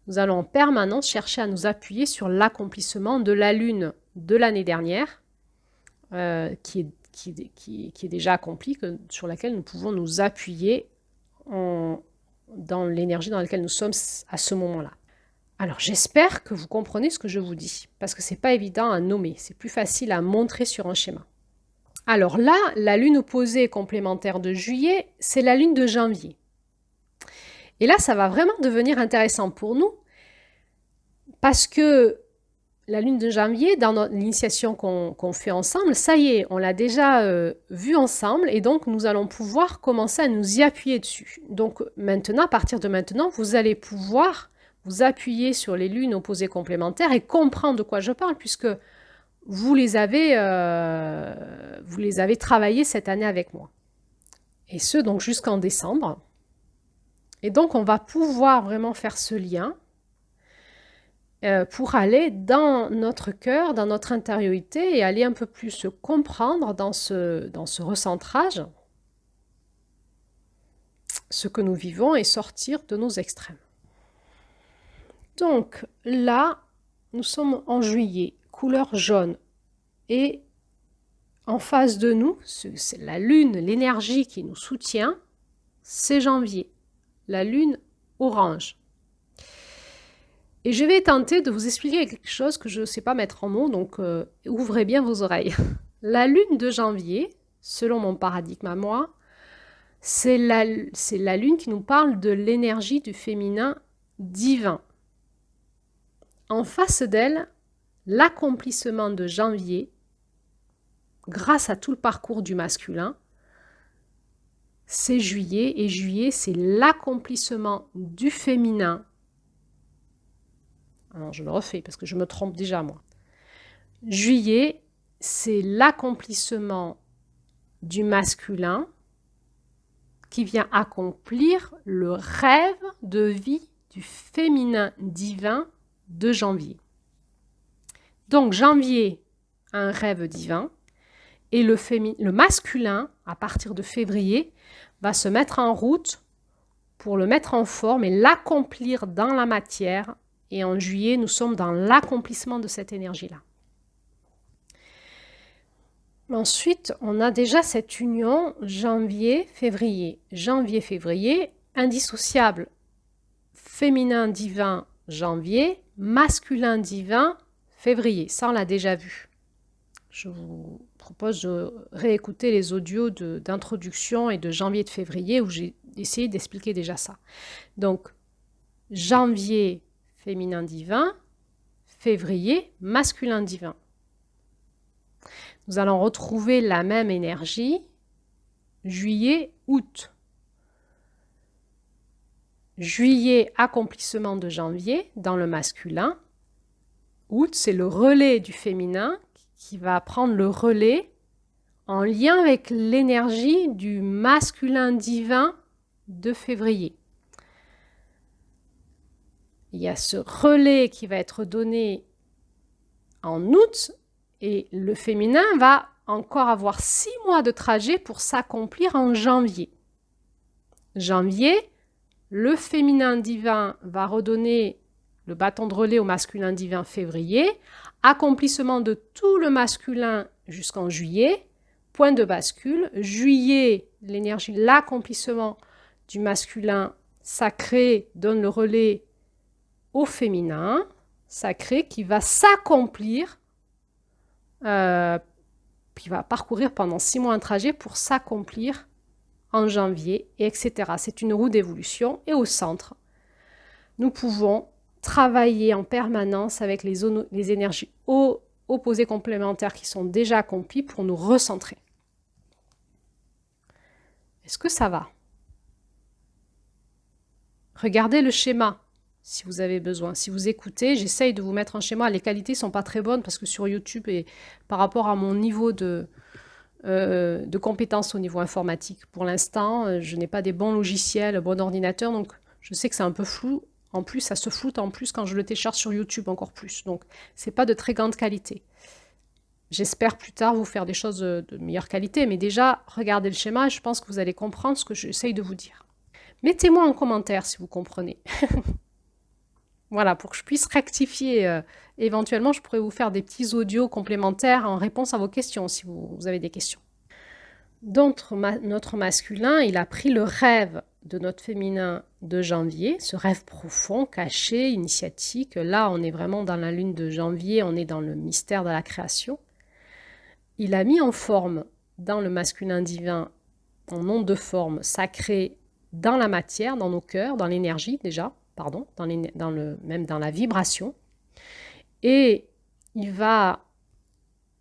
Speaker 1: nous allons en permanence chercher à nous appuyer sur l'accomplissement de la lune de l'année dernière, qui est déjà accomplie, sur laquelle nous pouvons nous appuyer dans l'énergie dans laquelle nous sommes à ce moment-là. Alors j'espère que vous comprenez ce que je vous dis, parce que ce n'est pas évident à nommer, c'est plus facile à montrer sur un schéma. Alors là, la lune opposée complémentaire de juillet, c'est la lune de janvier. Et là, ça va vraiment devenir intéressant pour nous, parce que la lune de janvier, dans l'initiation qu'on fait ensemble, ça y est, on l'a déjà vue ensemble, et donc nous allons pouvoir commencer à nous y appuyer dessus. Donc maintenant, à partir de maintenant, vous allez pouvoir vous appuyer sur les lunes opposées complémentaires et comprendre de quoi je parle, puisque vous les avez travaillées cette année avec moi. Et ce, donc jusqu'en décembre. Et donc, on va pouvoir vraiment faire ce lien pour aller dans notre cœur, dans notre intériorité et aller un peu plus se comprendre dans ce recentrage, ce que nous vivons et sortir de nos extrêmes. Donc là, nous sommes en juillet, couleur jaune. Et en face de nous, c'est la lune, l'énergie qui nous soutient, c'est janvier, la lune orange. Et je vais tenter de vous expliquer quelque chose que je ne sais pas mettre en mots, donc ouvrez bien vos oreilles. La lune de janvier, selon mon paradigme à moi, c'est la lune qui nous parle de l'énergie du féminin divin. En face d'elle, l'accomplissement de janvier, grâce à tout le parcours du masculin, c'est juillet, et juillet, c'est l'accomplissement du féminin. Alors, je le refais parce que je me trompe déjà, moi. Juillet, c'est l'accomplissement du masculin qui vient accomplir le rêve de vie du féminin divin de janvier. Donc, janvier, un rêve divin. Et le masculin, à partir de février, va se mettre en route pour le mettre en forme et l'accomplir dans la matière. Et en juillet, nous sommes dans l'accomplissement de cette énergie-là. Ensuite, on a déjà cette union janvier-février. Janvier-février, indissociable. Féminin divin, janvier. Masculin divin, février. Ça, on l'a déjà vu. Je vous propose de réécouter les audios d'introduction et de janvier et de février où j'ai essayé d'expliquer déjà ça. Donc, janvier, féminin divin, février, masculin divin. Nous allons retrouver la même énergie, juillet, août. Juillet, accomplissement de janvier dans le masculin. Août, c'est le relais du féminin qui va prendre le relais en lien avec l'énergie du masculin divin de février. Il y a ce relais qui va être donné en août et le féminin va encore avoir 6 mois de trajet pour s'accomplir en janvier. Janvier, le féminin divin va redonner le bâton de relais au masculin divin février, accomplissement de tout le masculin jusqu'en juillet, point de bascule, juillet, l'énergie, l'accomplissement du masculin sacré donne le relais au féminin sacré qui va s'accomplir, qui va parcourir pendant 6 mois un trajet pour s'accomplir en janvier, et etc. C'est une roue d'évolution et au centre, nous pouvons travailler en permanence avec les énergies opposées complémentaires qui sont déjà accomplies pour nous recentrer. Est-ce que ça va ? Regardez le schéma si vous avez besoin. Si vous écoutez, j'essaye de vous mettre un schéma. Les qualités ne sont pas très bonnes parce que sur YouTube, et par rapport à mon niveau de compétences au niveau informatique, pour l'instant, je n'ai pas des bons logiciels, bon ordinateur, donc je sais que c'est un peu flou. En plus, ça se floute en plus quand je le télécharge sur YouTube encore plus. Donc, c'est pas de très grande qualité. J'espère plus tard vous faire des choses de meilleure qualité, mais déjà, regardez le schéma et je pense que vous allez comprendre ce que j'essaye de vous dire. Mettez-moi en commentaire si vous comprenez. Voilà, pour que je puisse rectifier. Éventuellement, je pourrais vous faire des petits audios complémentaires en réponse à vos questions, si vous avez des questions. Donc, notre masculin, il a pris le rêve de notre féminin de janvier, ce rêve profond, caché, initiatique. Là, on est vraiment dans la lune de janvier, on est dans le mystère de la création. Il a mis en forme dans le masculin divin, en onde de forme sacrée, dans la matière, dans nos cœurs, dans l'énergie déjà, pardon, même dans la vibration. Et il va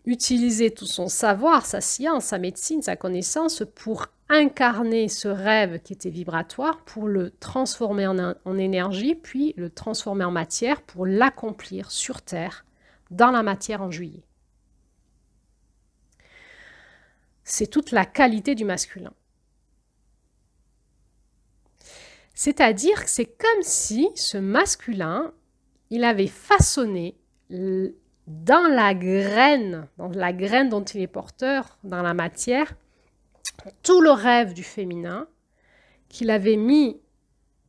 Speaker 1: utiliser tout son savoir, sa science, sa médecine, sa connaissance pour incarner ce rêve qui était vibratoire, pour le transformer en énergie, puis le transformer en matière pour l'accomplir sur Terre, dans la matière en juillet. C'est toute la qualité du masculin. C'est-à-dire que c'est comme si ce masculin, il avait façonné dans la graine dont il est porteur, dans la matière, tout le rêve du féminin qu'il avait mis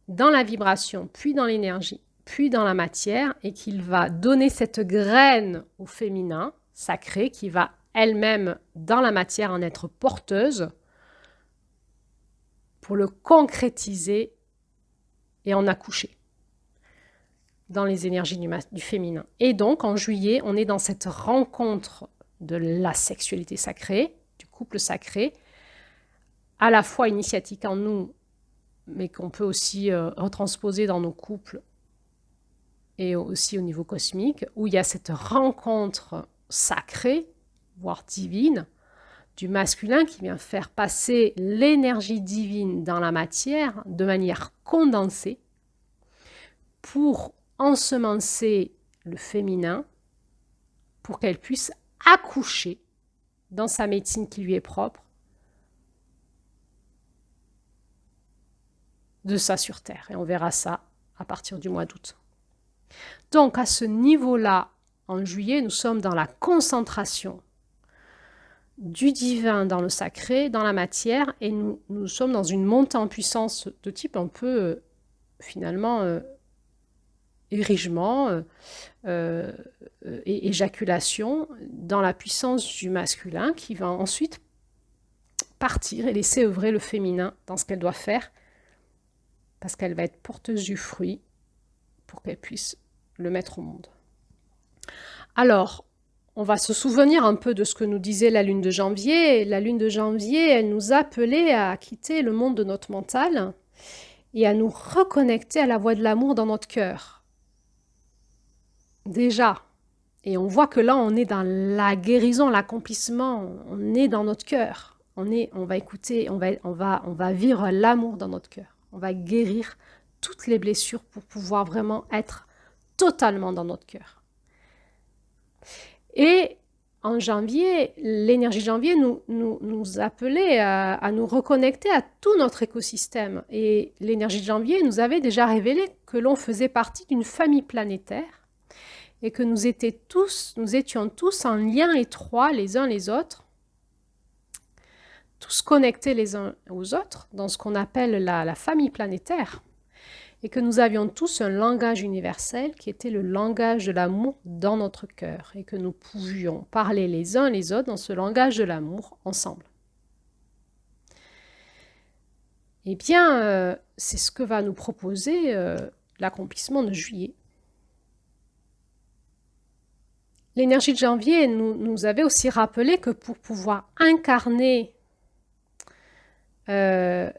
Speaker 1: dans la vibration, puis dans l'énergie, puis dans la matière, et qu'il va donner cette graine au féminin sacré, qui va elle-même, dans la matière, en être porteuse, pour le concrétiser et en accoucher dans les énergies du féminin. Et donc, en juillet, on est dans cette rencontre de la sexualité sacrée, du couple sacré, à la fois initiatique en nous, mais qu'on peut aussi retransposer dans nos couples et aussi au niveau cosmique, où il y a cette rencontre sacrée, voire divine, du masculin qui vient faire passer l'énergie divine dans la matière de manière condensée pour ensemencer le féminin pour qu'elle puisse accoucher dans sa médecine qui lui est propre de ça sur Terre. Et on verra ça à partir du mois d'août. Donc à ce niveau-là, en juillet, nous sommes dans la concentration du divin dans le sacré, dans la matière, et nous sommes dans une montée en puissance de type un peu, finalement, érigement et éjaculation dans la puissance du masculin qui va ensuite partir et laisser œuvrer le féminin dans ce qu'elle doit faire parce qu'elle va être porteuse du fruit pour qu'elle puisse le mettre au monde. Alors, on va se souvenir un peu de ce que nous disait la lune de janvier. La lune de janvier, elle nous appelait à quitter le monde de notre mental et à nous reconnecter à la voix de l'amour dans notre cœur. Déjà. Et on voit que là, on est dans la guérison, l'accomplissement. On est dans notre cœur. On va écouter, on va vivre l'amour dans notre cœur. On va guérir toutes les blessures pour pouvoir vraiment être totalement dans notre cœur. Et en janvier, l'énergie de janvier nous appelait à nous reconnecter à tout notre écosystème. Et l'énergie de janvier nous avait déjà révélé que l'on faisait partie d'une famille planétaire et que nous étions tous en lien étroit les uns les autres, tous connectés les uns aux autres dans ce qu'on appelle la famille planétaire. Et que nous avions tous un langage universel qui était le langage de l'amour dans notre cœur et que nous pouvions parler les uns les autres dans ce langage de l'amour ensemble. Eh bien, c'est ce que va nous proposer l'accomplissement de juillet. L'énergie de janvier nous avait aussi rappelé que pour pouvoir incarner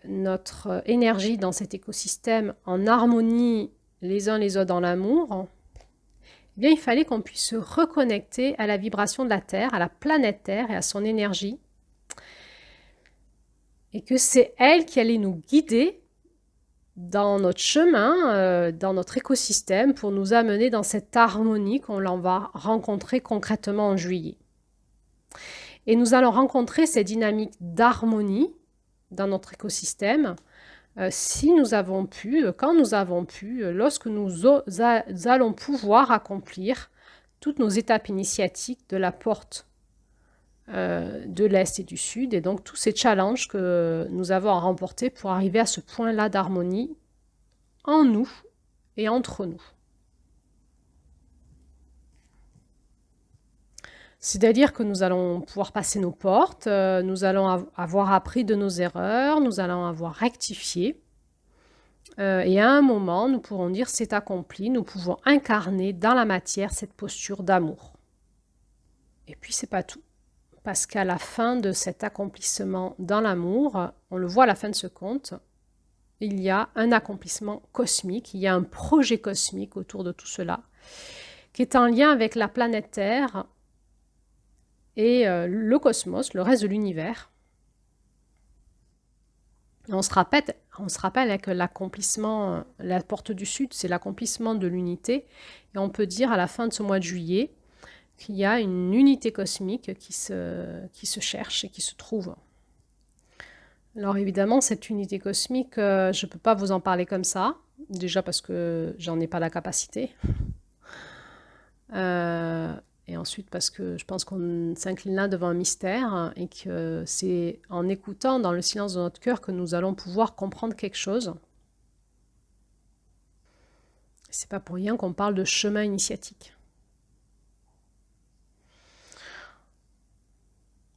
Speaker 1: notre énergie dans cet écosystème en harmonie les uns les autres dans l'amour, eh bien, il fallait qu'on puisse se reconnecter à la vibration de la Terre, à la planète Terre et à son énergie. Et que c'est elle qui allait nous guider dans notre chemin, dans notre écosystème, pour nous amener dans cette harmonie qu'on va rencontrer concrètement en juillet. Et nous allons rencontrer ces dynamiques d'harmonie dans notre écosystème si nous avons pu, quand nous avons pu, lorsque nous allons pouvoir accomplir toutes nos étapes initiatiques de la porte de l'Est et du Sud, et donc tous ces challenges que nous avons à remporter pour arriver à ce point-là d'harmonie en nous et entre nous. C'est-à-dire que nous allons pouvoir passer nos portes, nous allons avoir appris de nos erreurs, nous allons avoir rectifié. Et à un moment, nous pourrons dire c'est accompli, nous pouvons incarner dans la matière cette posture d'amour. Et puis c'est pas tout, parce qu'à la fin de cet accomplissement dans l'amour, on le voit à la fin de ce conte, il y a un accomplissement cosmique, il y a un projet cosmique autour de tout cela, qui est en lien avec la planète Terre et le cosmos, le reste de l'univers. On se rappelle que l'accomplissement, la porte du Sud, c'est l'accomplissement de l'unité. Et on peut dire à la fin de ce mois de juillet qu'il y a une unité cosmique qui se cherche et qui se trouve. Alors évidemment, cette unité cosmique, je ne peux pas vous en parler comme ça. Déjà parce que j'en ai pas la capacité. Et ensuite parce que je pense qu'on s'incline là devant un mystère et que c'est en écoutant dans le silence de notre cœur que nous allons pouvoir comprendre quelque chose. C'est pas pour rien qu'on parle de chemin initiatique.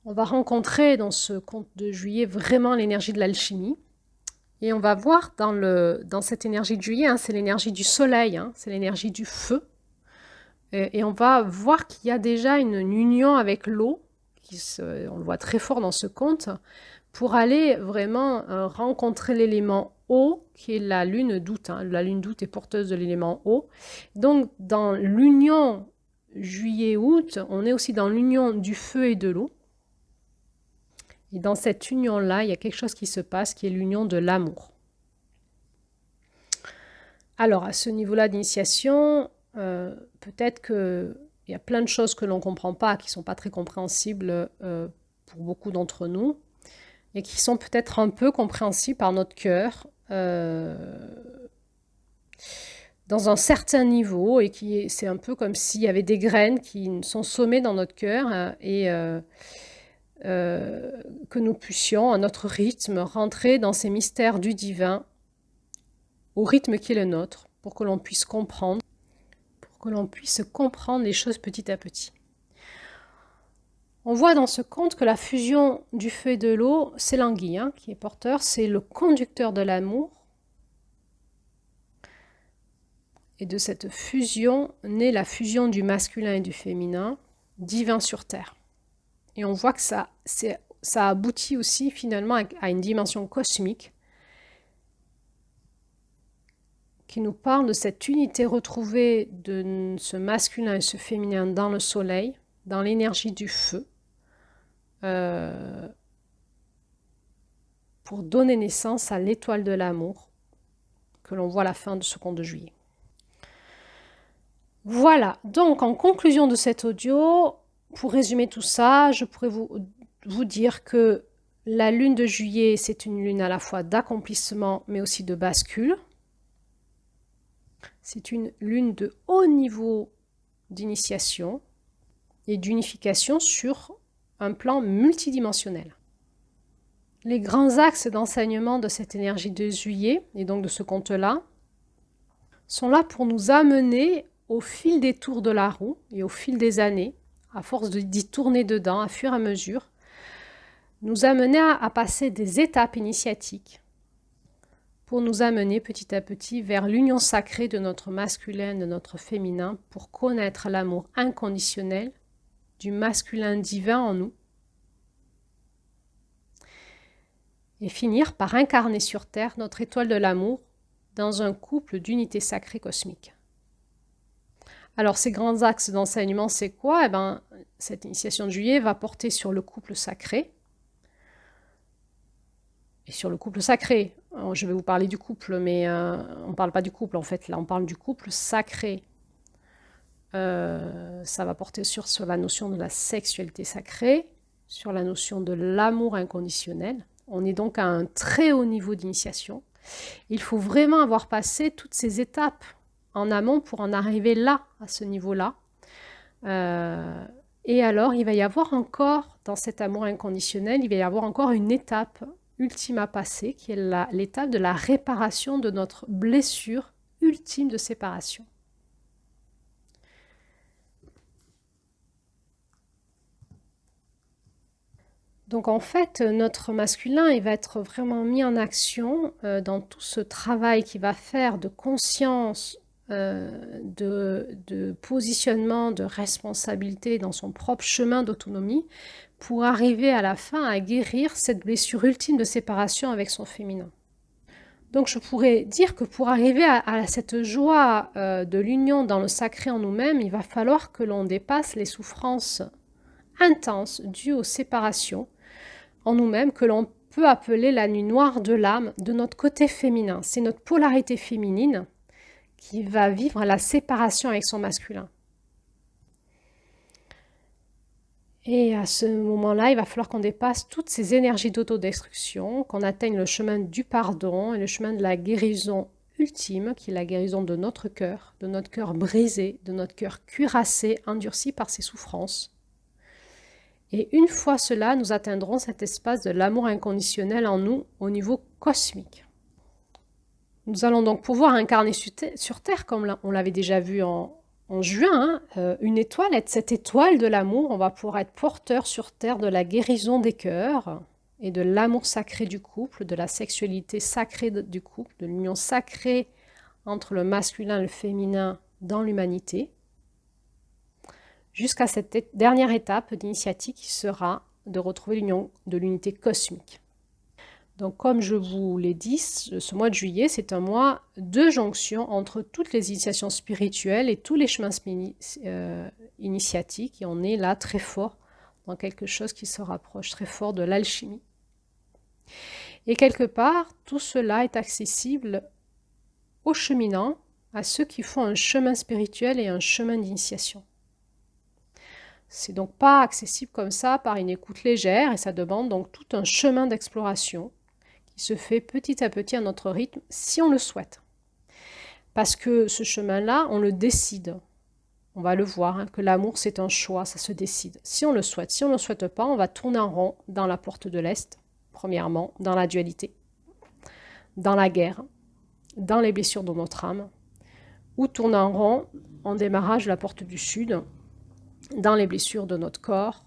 Speaker 1: On va rencontrer dans ce conte de juillet vraiment l'énergie de l'alchimie. Et on va voir dans cette énergie de juillet, hein, c'est l'énergie du soleil, hein, c'est l'énergie du feu. Et on va voir qu'il y a déjà une union avec l'eau, on le voit très fort dans ce conte, pour aller vraiment rencontrer l'élément eau, qui est la lune d'août. Hein. La lune d'août est porteuse de l'élément eau. Donc, dans l'union juillet-août, on est aussi dans l'union du feu et de l'eau. Et dans cette union-là, il y a quelque chose qui se passe, qui est l'union de l'amour. Alors, à ce niveau-là d'initiation, peut-être qu'il y a plein de choses que l'on ne comprend pas, qui ne sont pas très compréhensibles pour beaucoup d'entre nous, et qui sont peut-être un peu compréhensibles par notre cœur, dans un certain niveau, et c'est un peu comme s'il y avait des graines qui sont semées dans notre cœur, et que nous puissions, à notre rythme, rentrer dans ces mystères du divin, au rythme qui est le nôtre, pour que l'on puisse comprendre, les choses petit à petit. On voit dans ce conte que la fusion du feu et de l'eau, c'est l'anguille qui est porteur, c'est le conducteur de l'amour. Et de cette fusion naît la fusion du masculin et du féminin, divin sur terre. Et on voit que ça aboutit aussi finalement à une dimension cosmique qui nous parle de cette unité retrouvée de ce masculin et ce féminin dans le soleil, dans l'énergie du feu, pour donner naissance à l'étoile de l'amour que l'on voit à la fin de ce conte de juillet. Voilà, donc en conclusion de cet audio, pour résumer tout ça, je pourrais vous dire que la lune de juillet, c'est une lune à la fois d'accomplissement, mais aussi de bascule. C'est une lune de haut niveau d'initiation et d'unification sur un plan multidimensionnel. Les grands axes d'enseignement de cette énergie de juillet, et donc de ce conte-là, sont là pour nous amener au fil des tours de la roue et au fil des années, à force d'y tourner dedans, à fur et à mesure, nous amener à passer des étapes initiatiques pour nous amener petit à petit vers l'union sacrée de notre masculin, de notre féminin, pour connaître l'amour inconditionnel du masculin divin en nous et finir par incarner sur Terre notre étoile de l'amour dans un couple d'unité sacrée cosmique. Alors ces grands axes d'enseignement, c'est quoi? Cette initiation de juillet va porter sur le couple sacré. Et sur le couple sacré, je vais vous parler du couple, mais on ne parle pas du couple en fait, là on parle du couple sacré. Ça va porter sur la notion de la sexualité sacrée, sur la notion de l'amour inconditionnel. On est donc à un très haut niveau d'initiation. Il faut vraiment avoir passé toutes ces étapes en amont pour en arriver là, à ce niveau-là. Et alors, il va y avoir encore, dans cet amour inconditionnel, il va y avoir encore une étape ultime à passer, qui est l'étape de la réparation de notre blessure ultime de séparation. Donc en fait, notre masculin, il va être vraiment mis en action dans tout ce travail qu'il va faire de conscience, de positionnement, de responsabilité dans son propre chemin d'autonomie pour arriver à la fin à guérir cette blessure ultime de séparation avec son féminin. Donc je pourrais dire que pour arriver à cette joie de l'union dans le sacré en nous-mêmes, il va falloir que l'on dépasse les souffrances intenses dues aux séparations en nous-mêmes que l'on peut appeler la nuit noire de l'âme, de notre côté féminin. C'est notre polarité féminine qui va vivre la séparation avec son masculin. Et à ce moment-là, il va falloir qu'on dépasse toutes ces énergies d'autodestruction, qu'on atteigne le chemin du pardon et le chemin de la guérison ultime, qui est la guérison de notre cœur brisé, de notre cœur cuirassé, endurci par ses souffrances. Et une fois cela, nous atteindrons cet espace de l'amour inconditionnel en nous au niveau cosmique. Nous allons donc pouvoir incarner sur Terre, comme on l'avait déjà vu en juin, une étoile, cette étoile de l'amour. On va pouvoir être porteur sur Terre de la guérison des cœurs et de l'amour sacré du couple, de la sexualité sacrée du couple, de l'union sacrée entre le masculin et le féminin dans l'humanité, jusqu'à cette dernière étape d'initiatique qui sera de retrouver l'union de l'unité cosmique. Donc comme je vous l'ai dit, ce mois de juillet, c'est un mois de jonction entre toutes les initiations spirituelles et tous les chemins initiatiques, et on est là très fort dans quelque chose qui se rapproche très fort de l'alchimie. Et quelque part, tout cela est accessible aux cheminants, à ceux qui font un chemin spirituel et un chemin d'initiation. C'est donc pas accessible comme ça par une écoute légère et ça demande donc tout un chemin d'exploration qui se fait petit à petit à notre rythme si on le souhaite. Parce que ce chemin-là, on le décide. On va le voir, hein, que l'amour c'est un choix, ça se décide. Si on le souhaite, si on ne le souhaite pas, on va tourner en rond dans la porte de l'Est, premièrement, dans la dualité, dans la guerre, dans les blessures de notre âme, ou tourner en rond en démarrage de la porte du Sud, dans les blessures de notre corps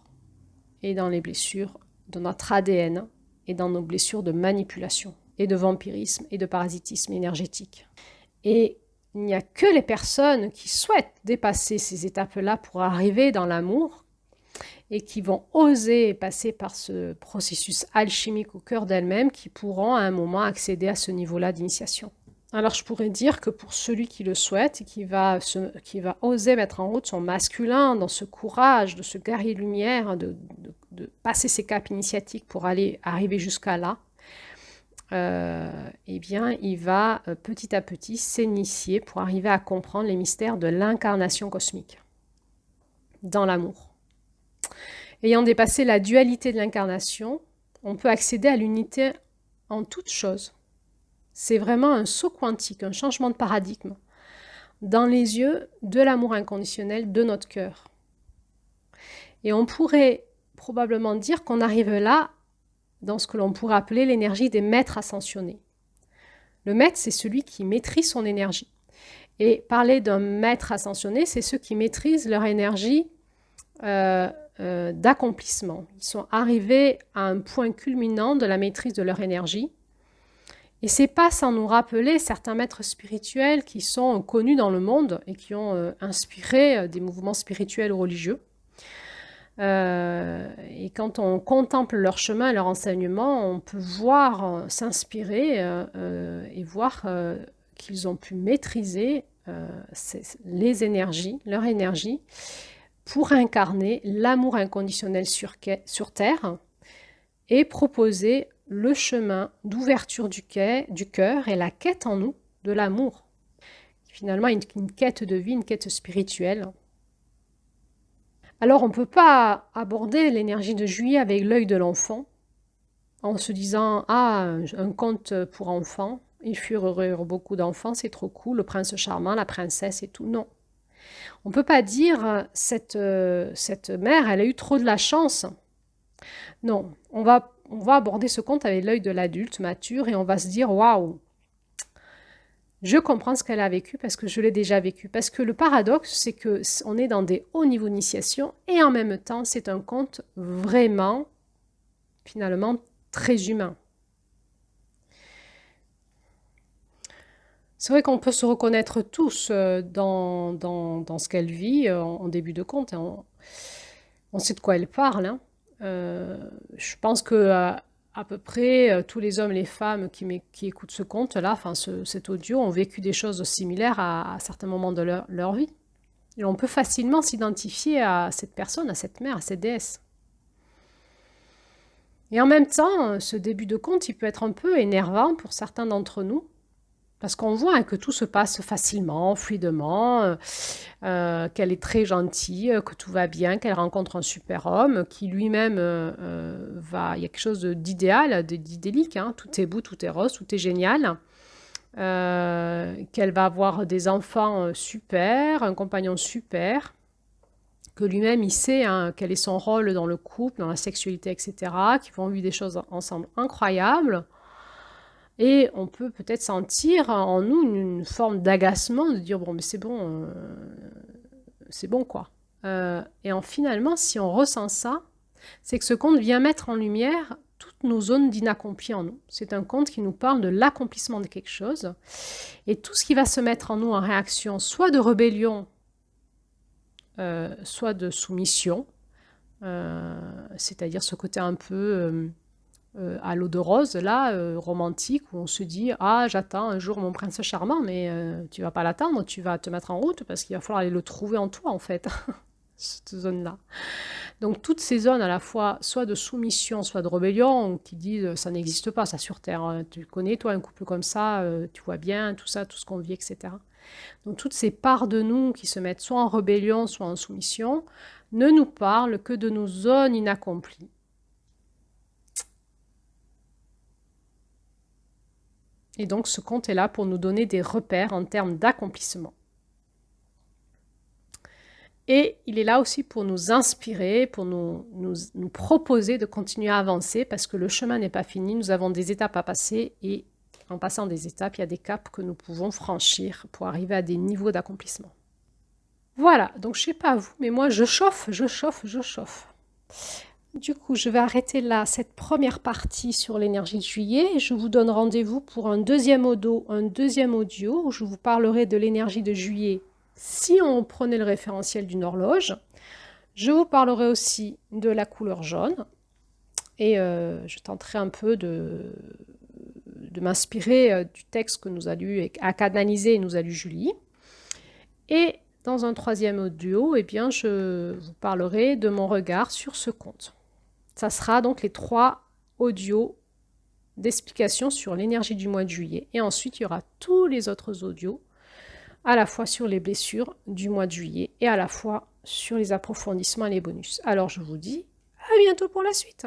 Speaker 1: et dans les blessures de notre ADN et dans nos blessures de manipulation et de vampirisme et de parasitisme énergétique. Et il n'y a que les personnes qui souhaitent dépasser ces étapes-là pour arriver dans l'amour et qui vont oser passer par ce processus alchimique au cœur d'elles-mêmes qui pourront à un moment accéder à ce niveau-là d'initiation. Alors je pourrais dire que pour celui qui le souhaite et qui va oser mettre en route son masculin dans ce courage de ce guerrier lumière, de passer ses caps initiatiques pour arriver jusqu'à là, eh bien il va petit à petit s'initier pour arriver à comprendre les mystères de l'incarnation cosmique dans l'amour. Ayant dépassé la dualité de l'incarnation, on peut accéder à l'unité en toutes choses. C'est vraiment un saut quantique, un changement de paradigme dans les yeux de l'amour inconditionnel de notre cœur. Et on pourrait probablement dire qu'on arrive là dans ce que l'on pourrait appeler l'énergie des maîtres ascensionnés. Le maître, c'est celui qui maîtrise son énergie. Et parler d'un maître ascensionné, c'est ceux qui maîtrisent leur énergie d'accomplissement. Ils sont arrivés à un point culminant de la maîtrise de leur énergie. Et c'est pas sans nous rappeler certains maîtres spirituels qui sont connus dans le monde et qui ont inspiré des mouvements spirituels ou religieux. Et quand on contemple leur chemin et leur enseignement, on peut voir s'inspirer et voir qu'ils ont pu maîtriser les énergies, leur énergie, pour incarner l'amour inconditionnel sur Terre et proposer le chemin d'ouverture du cœur et la quête en nous de l'amour. Finalement, une quête de vie, une quête spirituelle. Alors, on ne peut pas aborder l'énergie de juillet avec l'œil de l'enfant, en se disant « Ah, un conte pour enfants, ils furent heureux beaucoup d'enfants, c'est trop cool, le prince charmant, la princesse et tout. » Non. On ne peut pas dire cette mère, elle a eu trop de la chance. Non, on va aborder ce conte avec l'œil de l'adulte mature et on va se dire « Waouh, je comprends ce qu'elle a vécu parce que je l'ai déjà vécu. » Parce que le paradoxe, c'est qu'on est dans des hauts niveaux d'initiation et en même temps, c'est un conte vraiment, finalement, très humain. C'est vrai qu'on peut se reconnaître tous dans ce qu'elle vit en début de conte. On sait de quoi elle parle. Hein. Je pense que à peu près tous les hommes et les femmes qui écoutent ce conte-là, enfin cet audio, ont vécu des choses similaires à certains moments de leur vie. Et on peut facilement s'identifier à cette personne, à cette mère, à cette déesse. Et en même temps, ce début de conte, il peut être un peu énervant pour certains d'entre nous, parce qu'on voit que tout se passe facilement, fluidement, qu'elle est très gentille, que tout va bien, qu'elle rencontre un super homme, qui lui-même va... Il y a quelque chose d'idéal, d'idyllique, hein, tout est beau, tout est rose, tout est génial. Qu'elle va avoir des enfants super, un compagnon super, que lui-même il sait hein, quel est son rôle dans le couple, dans la sexualité, etc., qu'ils vont vivre des choses ensemble incroyables. Et on peut peut-être sentir en nous une forme d'agacement, de dire bon, mais c'est bon quoi. Et finalement, si on ressent ça, c'est que ce conte vient mettre en lumière toutes nos zones d'inaccompli en nous. C'est un conte qui nous parle de l'accomplissement de quelque chose. Et tout ce qui va se mettre en nous en réaction, soit de rébellion, soit de soumission, c'est-à-dire ce côté un peu... à l'eau de rose, là, romantique, où on se dit « Ah, j'attends un jour mon prince charmant », mais tu vas pas l'attendre, tu vas te mettre en route parce qu'il va falloir aller le trouver en toi, en fait, cette zone-là. Donc, toutes ces zones, à la fois, soit de soumission, soit de rébellion, qui disent « Ça n'existe pas, ça, sur Terre. Tu connais, toi, un couple comme ça, tu vois bien, tout ça, tout ce qu'on vit, etc. » Donc, toutes ces parts de nous qui se mettent soit en rébellion, soit en soumission, ne nous parlent que de nos zones inaccomplies. Et donc, ce conte est là pour nous donner des repères en termes d'accomplissement. Et il est là aussi pour nous inspirer, pour nous proposer de continuer à avancer, parce que le chemin n'est pas fini, nous avons des étapes à passer, et en passant des étapes, il y a des caps que nous pouvons franchir pour arriver à des niveaux d'accomplissement. Voilà, donc je ne sais pas vous, mais moi je chauffe. Du coup, je vais arrêter là cette première partie sur l'énergie de juillet et je vous donne rendez-vous pour un deuxième audio où je vous parlerai de l'énergie de juillet si on prenait le référentiel d'une horloge. Je vous parlerai aussi de la couleur jaune et je tenterai un peu de m'inspirer du texte que nous a lu, à canaliser et nous a lu Julie. Et dans un troisième audio, eh bien, je vous parlerai de mon regard sur ce conte. Ça sera donc les 3 audios d'explication sur l'énergie du mois de juillet. Et ensuite, il y aura tous les autres audios, à la fois sur les blessures du mois de juillet et à la fois sur les approfondissements et les bonus. Alors, je vous dis à bientôt pour la suite.